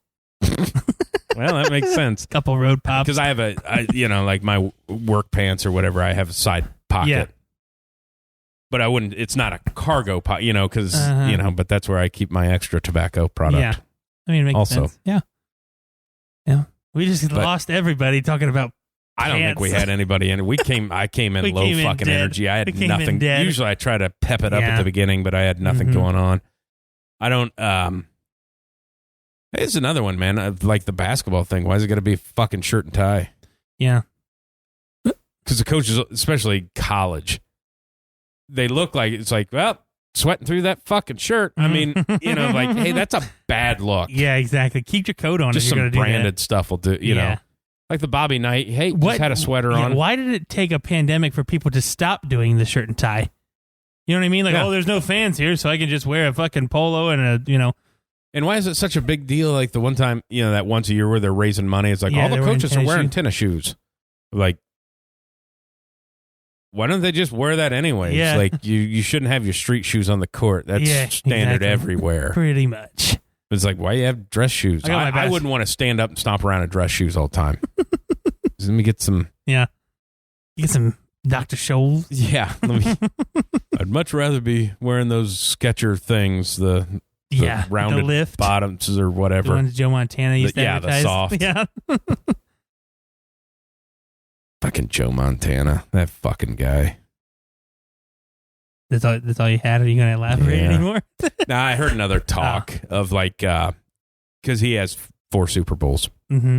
Well, that makes sense. Couple road pops. Because I have like my work pants or whatever, I have a side pocket. Yeah. But I wouldn't, it's not a cargo pocket, because, but that's where I keep my extra tobacco product. Yeah. I mean, it makes sense. Yeah. We just lost everybody talking about I don't think we had anybody in. I came in low fucking energy. I had nothing. Usually I try to pep it up at the beginning, but I had nothing going on. I don't. Here's another one, man. Like the basketball thing. Why is it got to be fucking shirt and tie? Yeah. Because the coaches, especially college, they look like it's like, well, sweating through that fucking shirt. I mean, like, hey, that's a bad look. Yeah, exactly. Keep your coat on. Just if you're some branded stuff will do. You know, like the Bobby Knight. Hey, just had a sweater on. Why did it take a pandemic for people to stop doing the shirt and tie? You know what I mean? Like, there's no fans here, so I can just wear a fucking polo and And why is it such a big deal? Like the one time, that once a year where they're raising money, it's like all the coaches are wearing tennis shoes. Like, why don't they just wear that anyways? Yeah. Like you shouldn't have your street shoes on the court. That's standard everywhere. Pretty much. It's like, why you have dress shoes? I wouldn't want to stand up and stomp around in dress shoes all the time. Let me get some. Yeah. You get some Dr. Scholl's. Yeah. I'd much rather be wearing those Skechers things, the rounded lift bottoms or whatever. The ones Joe Montana used to advertise. The soft. Yeah. Fucking Joe Montana. That fucking guy. That's all you had? Are you going to elaborate anymore? Nah, I heard another talk of like, because he has 4 Super Bowls. Mm-hmm.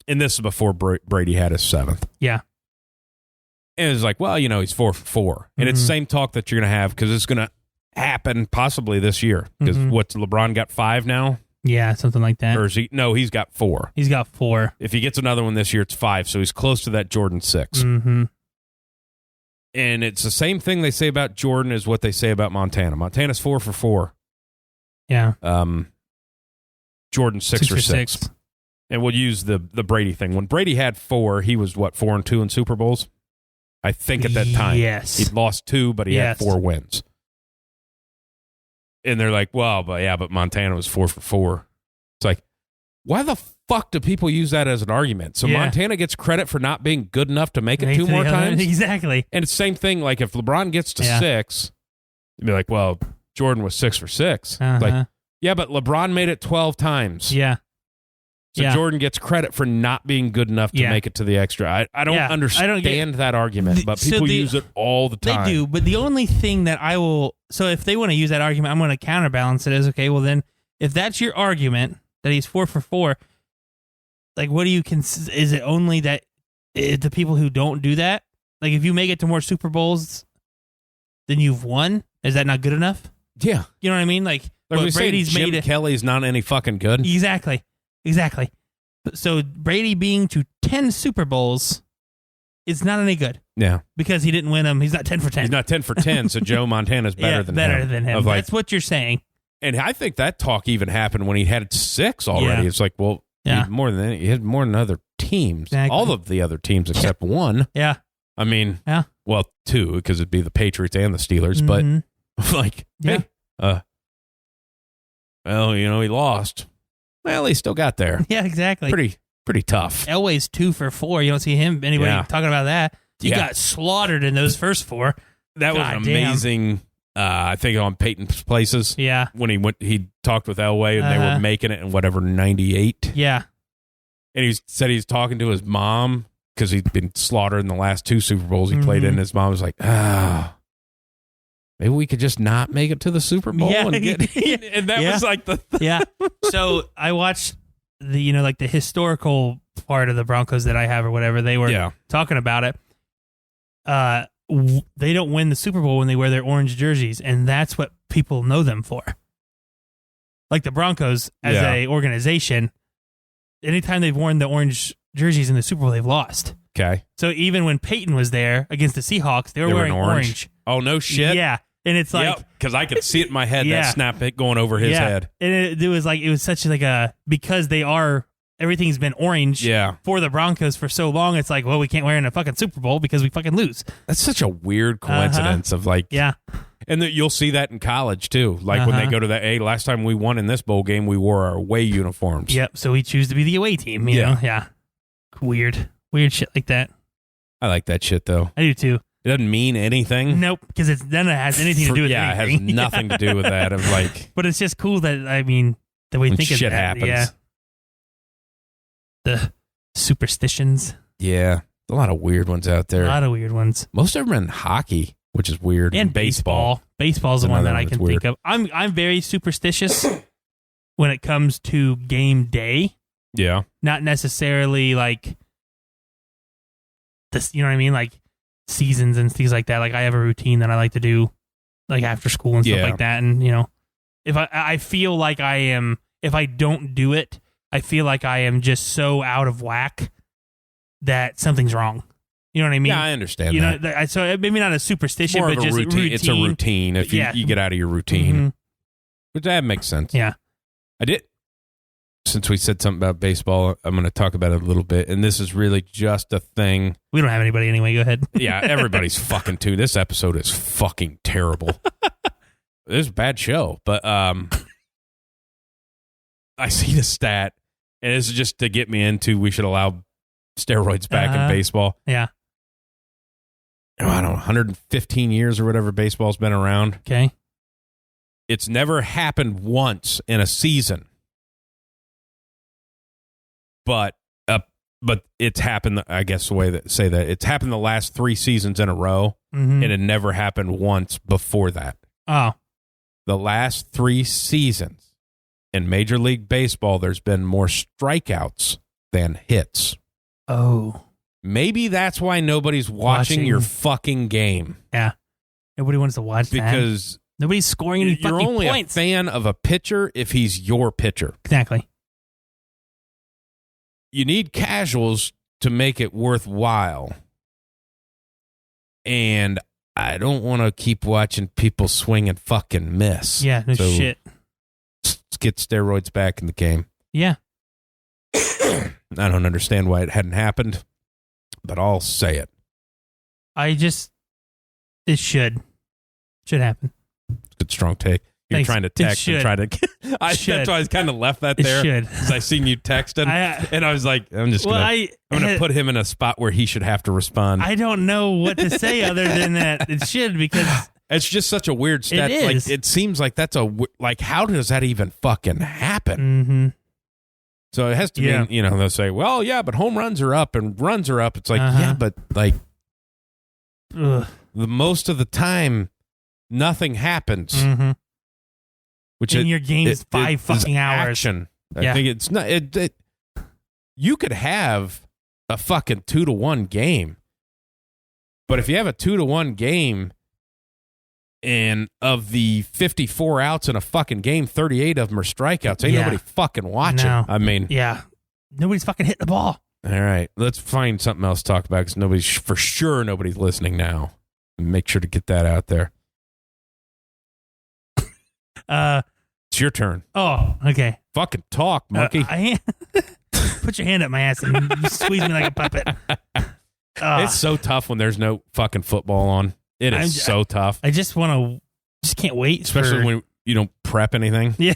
And this is before Brady had his 7th. Yeah. And it's like, well, he's 4 for 4. And it's the same talk that you're going to have because it's going to happen possibly this year. Because what's LeBron got 5 now? Yeah, something like that. Or is he? No, he's got 4. He's got 4. If he gets another one this year, it's 5. So he's close to that Jordan 6. Mm-hmm. And it's the same thing they say about Jordan as what they say about Montana. Montana's 4 for 4. Yeah. Jordan 6 for 6. And we'll use the Brady thing. When Brady had 4, he was 4-2 in Super Bowls? I think at that time. Yes. He'd lost 2, but he had 4 wins. And they're like, well, but Montana was 4 for 4. It's like, why the fuck do people use that as an argument? So Montana gets credit for not being good enough to make it 2 more times? Exactly. And it's the same thing, like if LeBron gets to 6, you'd be like, well, Jordan was 6 for 6. Like, yeah, but LeBron made it 12 times. Yeah. So Jordan gets credit for not being good enough to make it to the extra. I don't understand that argument, but people use it all the time. They do, but the only thing that I will... So if they want to use that argument, I'm going to counterbalance it as, okay, well then, if that's your argument, that he's 4 for 4, like what do you... Is it only that the people who don't do that? Like if you make it to more Super Bowls, then you've won? Is that not good enough? Yeah. You know what I mean? Like Brady's Jim Kelly's not any fucking good. Exactly. So Brady being to 10 Super Bowls is not any good. Yeah. Because he didn't win them. He's not 10 for 10. He's not 10 for 10, so Joe Montana's better than him. That's what you're saying. And I think that talk even happened when he had 6 already. Yeah. It's like, well, he had more than other teams. Exactly. All of the other teams except 1. Yeah. I mean, well, 2, because it'd be the Patriots and the Steelers. But, like, hey, well, he lost. Well, he still got there. Yeah, exactly. Pretty tough. Elway's 2 for 4. You don't see anybody talking about that. He got slaughtered in those first 4. That was amazing. I think on Peyton's Places. Yeah. When he talked with Elway and they were making it in 98. Yeah. And he said he's talking to his mom because he'd been slaughtered in the last 2 Super Bowls he played in. And his mom was like, maybe we could just not make it to the Super Bowl and that was like the So I watched the like the historical part of the Broncos that I have or whatever. They were talking about it. They don't win the Super Bowl when they wear their orange jerseys, and that's what people know them for. Like the Broncos as a organization, anytime they've worn the orange jerseys in the Super Bowl, they've lost. Okay. So even when Peyton was there against the Seahawks, they were wearing orange. Oh, no shit. Yeah. And it's like, because I could see it in my head, that snap hit going over his head. And it was such like because everything's been orange for the Broncos for so long, it's like, well, we can't wear it in a fucking Super Bowl because we fucking lose. That's such a weird coincidence of like, and you'll see that in college too. Like when they go to that, hey, last time we won in this bowl game, we wore our away uniforms. Yep. So we choose to be the away team, you know? Yeah. Weird shit like that. I like that shit though. I do too. It doesn't mean anything. Nope, because none of it has anything to do with anything. Yeah, it has nothing to do with that. Of like, but it's just cool that that we think shit of that. happens. Yeah. Superstitions. Yeah, a lot of weird ones out there. A lot of weird ones. Most of them are in hockey, which is weird. And baseball. Baseball's the one that I can think of. I'm very superstitious when it comes to game day. Yeah. Not necessarily like this, you know what I mean? Like seasons and things like that. Like I have a routine that I like to do like after school and stuff like that. And, you know, if I feel like I am, if I don't do it, I feel like I am just so out of whack that something's wrong. You know what I mean? Yeah, I understand you that. know, so maybe not a superstition, More but of a just routine. It's a routine if you get out of your routine. Which that makes sense. Yeah. I did. Since we said something about baseball, I'm going to talk about it a little bit. And this is really just a thing. We don't have anybody anyway. Go ahead. Yeah, everybody's fucking too. This episode is fucking terrible. This is a bad show. But I see the stat, and this is just to get me into we should allow steroids back in baseball. Yeah. I don't know, 115 years or whatever baseball's been around. Okay. It's never happened once in a season. But it's happened, I guess the way that say that, it's happened the last 3 seasons in a row, and it never happened once before that. Oh. The last 3 seasons in Major League Baseball, there's been more strikeouts than hits. Oh. Maybe that's why nobody's watching your fucking game. Yeah. Nobody wants to watch that. Because nobody's scoring any fucking points. You're only a fan of a pitcher if he's your pitcher. Exactly. You need casuals to make it worthwhile. And I don't want to keep watching people swing and fucking miss. Yeah, no shit. Let's get steroids back in the game. Yeah. I don't understand why it hadn't happened, but I'll say it. It should happen. Good strong take. You're Thanks. Trying to text and try to. That's why I kind of left that there. It should. Because I seen you texting, and I was like, I'm gonna put him in a spot where he should have to respond. I don't know what to say other than that. It should, because it's just such a weird stat. It is. Like it seems like that's how does that even fucking happen? Mm-hmm. So it has to be, they'll say, well, yeah, but home runs are up and runs are up. It's like, yeah, but like the most of the time, nothing happens. Mm-hmm. Which in your game is 5 fucking hours. Action. I think it's not. You could have a fucking 2-1 game, but if you have a 2-1 game, and of the 54 outs in a fucking game, 38 of them are strikeouts. Ain't nobody fucking watching. No. I mean, nobody's fucking hitting the ball. All right, let's find something else to talk about because nobody's listening now. Make sure to get that out there. It's your turn. Oh, okay. Fucking talk, monkey. Put your hand up my ass and you squeeze me like a puppet. It's so tough when there's no fucking football on. It is so tough. I just can't wait. Especially when you don't prep anything. Yeah.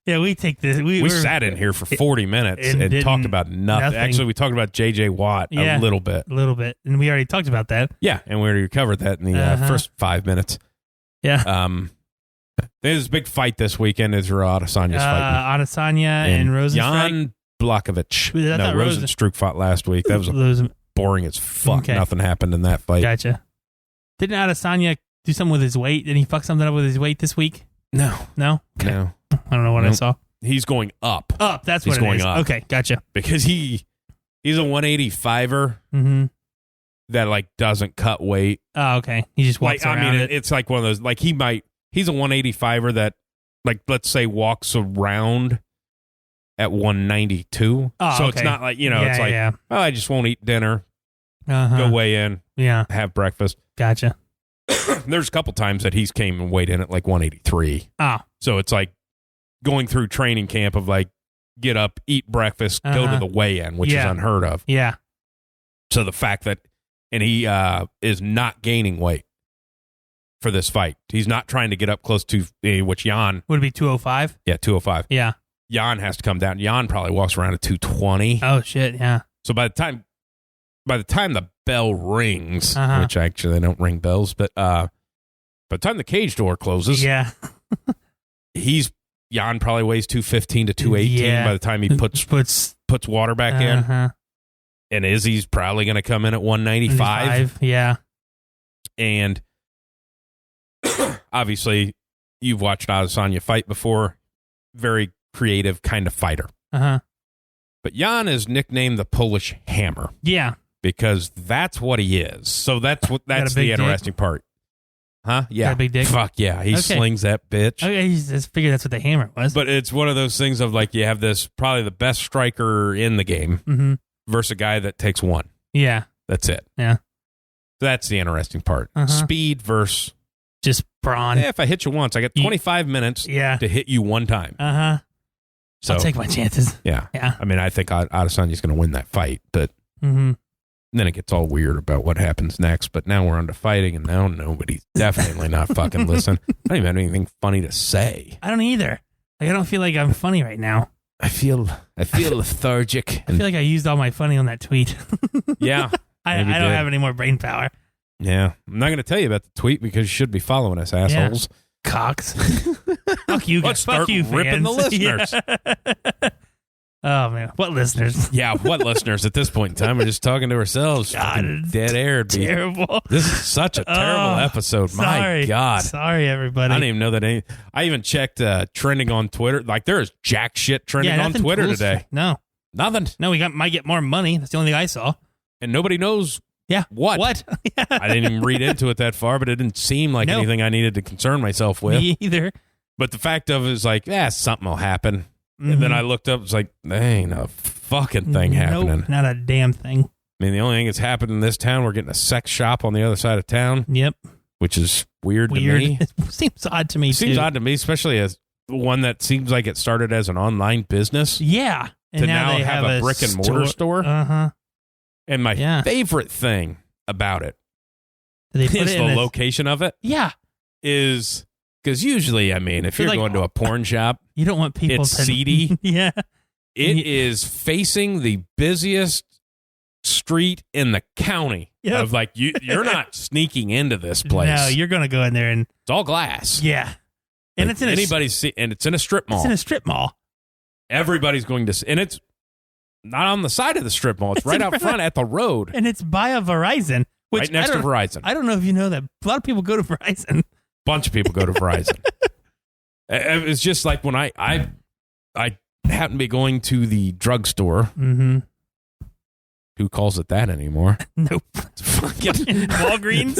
Yeah, we take this. We sat in here for 40 minutes and talked about nothing. Actually, we talked about J.J. Watt a little bit. A little bit. And we already talked about that. Yeah, and we already covered that in the first 5 minutes. Yeah. There's a big fight this weekend. Israel Adesanya's fighting. Adesanya and Rosenstruck. Jan Blachowicz. No, Rosenstruck fought last week. That was boring as fuck. Okay. Nothing happened in that fight. Gotcha. Didn't Adesanya do something with his weight? Did he fuck something up with his weight this week? No. No? Okay. No. I don't know what I saw. He's going up. Up, that's what it is. Up. Okay, gotcha. Because he's a 185er that doesn't cut weight. Oh, okay. He just walks around it. It's like one of those, he's a 185er that, let's say, walks around at 192. Oh, so okay. it's not I just won't eat dinner, go weigh in, have breakfast. Gotcha. There's a couple times that he's came and weighed in at 183. Oh. So it's going through training camp of get up, eat breakfast, go to the weigh-in, which is unheard of. Yeah. So the fact that, and he is not gaining weight for this fight. He's not trying to get up close to, which Jan. Would it be 205? Yeah, 205. Yeah. Jan has to come down. Jan probably walks around at 220. Oh, shit, yeah. So by the time the bell rings, which actually they don't ring bells, but by the time the cage door closes, Jan probably weighs 215 to 218 by the time he puts puts water back in. And Izzy's probably going to come in at 195. Yeah. And obviously, you've watched Adesanya fight before. Very creative kind of fighter. But Jan is nicknamed the Polish Hammer. Yeah. Because that's what he is. So that's the interesting part. Huh? Yeah. Got a big dick? Fuck yeah. He slings that bitch. Okay, I just figured that's what the hammer was. But it's one of those things of like you have this probably the best striker in the game versus a guy that takes one. Yeah. That's it. Yeah. That's the interesting part. Speed versus just brawn. Yeah, if I hit you once, I got 25 minutes to hit you one time. So I'll take my chances. Yeah. I mean, I think Adesanya's going to win that fight, but then it gets all weird about what happens next. But now we're on to fighting, and now nobody's definitely not fucking listening. I don't even have anything funny to say. I don't either. Like, I don't feel like I'm funny right now. I feel lethargic. I feel like I used all my funny on that tweet. Yeah. I don't have any more brain power. Yeah. I'm not going to tell you about the tweet because you should be following us, assholes. Yeah. Cocks. Fuck you guys. Let's start ripping the listeners. Yeah. Oh, man. What listeners? Yeah, what listeners at this point in time? We're just talking to ourselves. God, dead air. Terrible. This is such a terrible episode. Sorry. My God. Sorry, everybody. I didn't even know that. I even checked trending on Twitter. Like, there is jack shit trending on Twitter today. No. Nothing. No, might get more money. That's the only thing I saw. And nobody knows what. Yeah. I didn't even read into it that far, but it didn't seem like anything I needed to concern myself with. Me either. But the fact of it is like, something will happen. And then I looked up, it's like, there ain't a fucking thing happening. Nope, not a damn thing. I mean, the only thing that's happened in this town, we're getting a sex shop on the other side of town. Yep. Which is weird to me. It seems odd to me, It seems odd to me, especially as one that seems like it started as an online business. Yeah. And to now they have a brick and mortar store. And my favorite thing about it is the location of it. Yeah. Is... Because usually, I mean, if you're like, going to a porn shop, you don't want people it's seedy. Yeah. It is facing the busiest street in the county. Yep. Of like, you're not sneaking into this place. No, you're going to go in there and... It's all glass. Yeah. And like it's in a strip mall. It's in a strip mall. Everybody's going to... And it's not on the side of the strip mall. It's right out front at the road. And it's by a Verizon. Which right next to Verizon. I don't know if you know that. A lot of people go to Verizon. Bunch of people go to Verizon. It's just like when I happen to be going to the drugstore. Who calls it that anymore? Nope. It's fucking Walgreens.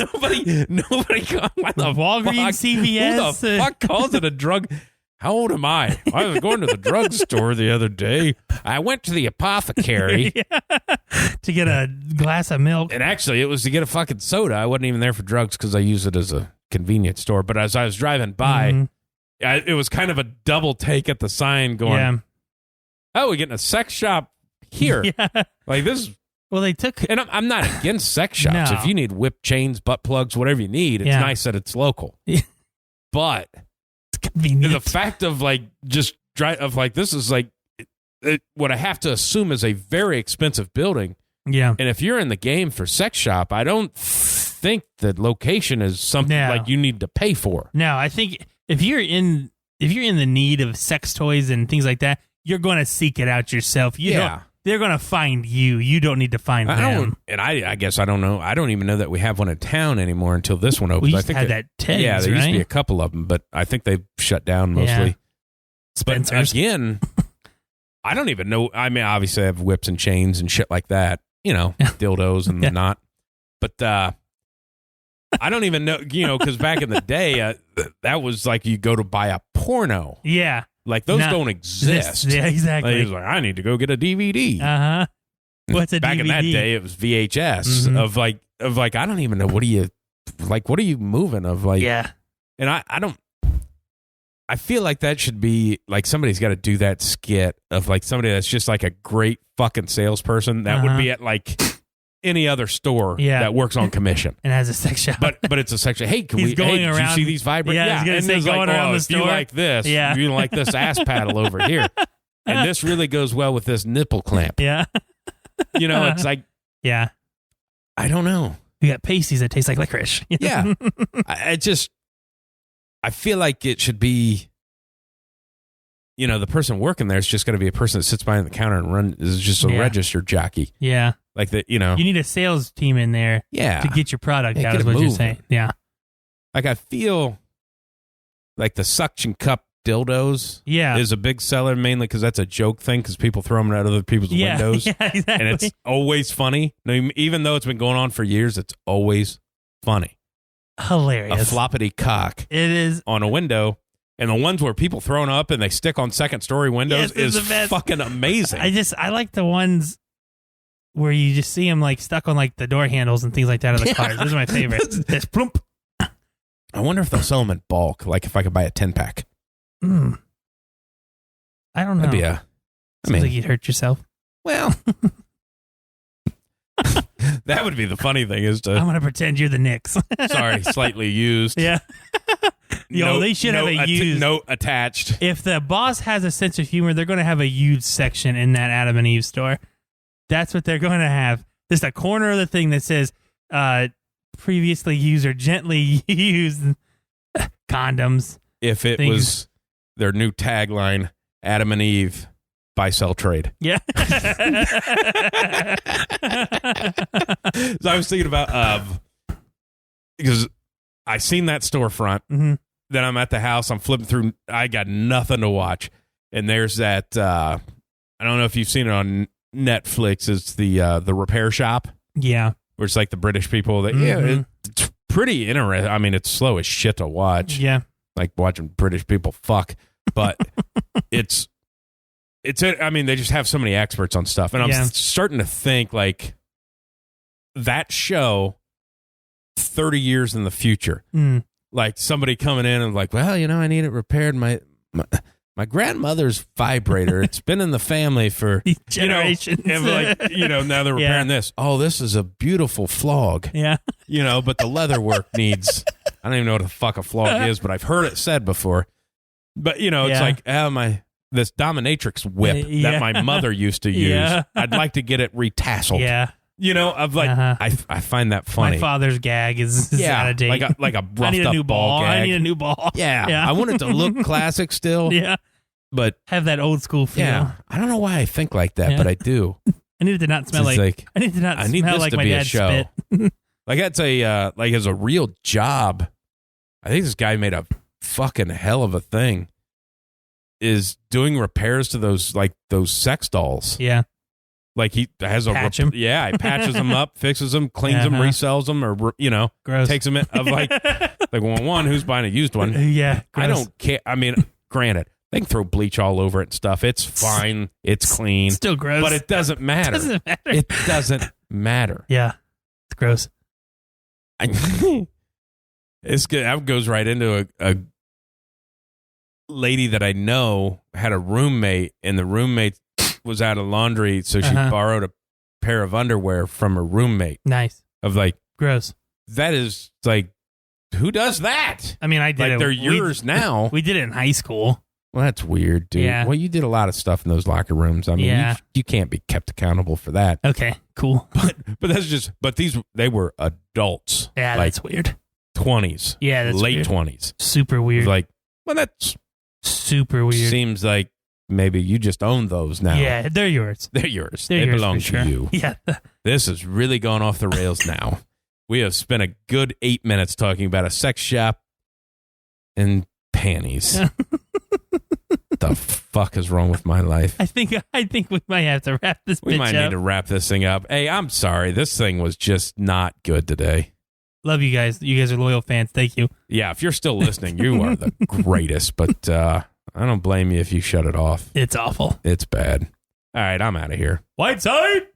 Nobody calls the Walgreens, CVS. Who the fuck calls it a drug? How old am I? I was going to the drugstore the other day. I went to the apothecary to get a glass of milk. And actually, it was to get a fucking soda. I wasn't even there for drugs because I use it as a convenience store. But as I was driving by, it was kind of a double take at the sign going, oh, we're getting a sex shop here. Like this. Well, they took... And I'm not against sex shops. No. If you need whip chains, butt plugs, whatever you need, it's nice that it's local. But it's convenient. The fact of like just this is like what I have to assume is a very expensive building. Yeah. And if you're in the game for sex shop, I don't think the location is something like you need to pay for. No, I think if you're in the need of sex toys and things like that, you're going to seek it out yourself. They're going to find you. You don't need to find them. And I guess I don't know. I don't even know that we have one in town anymore until this one opens. We used to have that Ted's, yeah, there used to be a couple of them, but I think they've shut down mostly. Yeah. Spencer's. But again, I don't even know. I mean, obviously I have whips and chains and shit like that, dildos and whatnot. But I don't even know, because back in the day, that was like you go to buy a porno. Yeah. Like, those don't exist. Yeah, exactly. Like, he was like, I need to go get a DVD. Uh-huh. What's a Back DVD? in that day, it was VHS of like, I don't even know, what are you moving of like, yeah. And I feel like that should be, like, somebody's got to do that skit of, like, somebody that's just, like, a great fucking salesperson that would be at, like, any other store that works on commission. And has a sex shop. But it's a sex shop. Hey, did you see these vibrators? Yeah, I was going to say, going around the store. If you like this, if you like this ass paddle over here. And this really goes well with this nipple clamp. Yeah. It's like... Yeah. I don't know. You got pasties that taste like licorice. Yeah. I feel like it should be... the person working there is just going to be a person that sits behind the counter and is just a register jockey. Yeah. Like that, You need a sales team in there to get your product out, is what you're saying. Yeah. Like, I feel like the suction cup dildos is a big seller, mainly because that's a joke thing, because people throw them at other people's windows. Yeah, exactly. And it's always funny. Even though it's been going on for years, it's always funny. Hilarious. A floppity cock. It is. On a window. And the ones where people throw up and they stick on second-story windows is fucking amazing. I like the ones where you just see them like stuck on like the door handles and things like that of the cars. Those are my favorite. This plump. I wonder if they'll sell them in bulk, like if I could buy a 10-pack. I don't know. That'd be Seems like you'd hurt yourself. Well, that would be the funny thing is to... I'm going to pretend you're the Knicks. Sorry, slightly used. Yeah. They should have a used... Note attached. If the boss has a sense of humor, they're going to have a used section in that Adam and Eve store. That's what they're going to have. Just a corner of the thing that says previously used or gently used condoms. If it was their new tagline, Adam and Eve, buy, sell, trade. Yeah. So I was thinking about, because I seen that storefront. Mm-hmm. Then I'm at the house. I'm flipping through. I got nothing to watch. And there's that, I don't know if you've seen it on Netflix. It's the repair shop. Yeah. Where it's like the British people that, it's pretty interesting. I mean, it's slow as shit to watch. Yeah. Like watching British people fuck. But it's, I mean, they just have so many experts on stuff. And I'm starting to think like that show 30 years in the future. Like somebody coming in and like, well, I need it repaired. My grandmother's vibrator, it's been in the family for generations. And like, now they're repairing this. Oh, this is a beautiful flog. Yeah. But the leather work needs, I don't even know what the fuck a flog is, but I've heard it said before. But, it's like, this dominatrix whip that my mother used to use. Yeah. I'd like to get it retasseled. Yeah. Of like, I find that funny. My father's gag is out of date. Like a roughed I need a new up ball gag. I need a new ball. Yeah. I want it to look classic still. Yeah. But have that old school feel. Yeah. I don't know why I think like that, but I do. I need it to not smell like I need it to not smell like my dad's spit. Like that's as a real job. I think this guy made a fucking hell of a thing. Is doing repairs to those sex dolls. Yeah. Like he has a patch him. Yeah, he patches them up, fixes them, cleans them, resells them, or gross. Takes them in of like one who's buying a used one. Yeah, gross. I don't care. I mean, granted, they can throw bleach all over it and stuff. It's fine. It's clean. Still gross, but it doesn't matter. It doesn't matter. Yeah, it's gross. It's good. That goes right into a lady that I know had a roommate, and the roommate was out of laundry, so she borrowed a pair of underwear from her roommate. Nice. Of like, gross. That is like, who does that? I mean, I did like it. They're yours now. We did it in high school. Well, that's weird, dude. Yeah. Well, you did a lot of stuff in those locker rooms. I mean, you can't be kept accountable for that. Okay, cool. But they were adults. Yeah, like that's weird. 20s. Yeah, that's late weird. 20s. Super weird. Like, well, that's super weird. Seems like maybe you just own those now. Yeah, they're yours. They're yours. They belong to sure. you. Yeah. This is really gone off the rails now. We have spent a good 8 minutes talking about a sex shop and panties. The fuck is wrong with my life? I think we might have to wrap this. We might need to wrap this thing up. Hey, I'm sorry. This thing was just not good today. Love you guys. You guys are loyal fans. Thank you. Yeah, if you're still listening, you are the greatest. But I don't blame you if you shut it off. It's awful. It's bad. All right, I'm out of here. Wideside.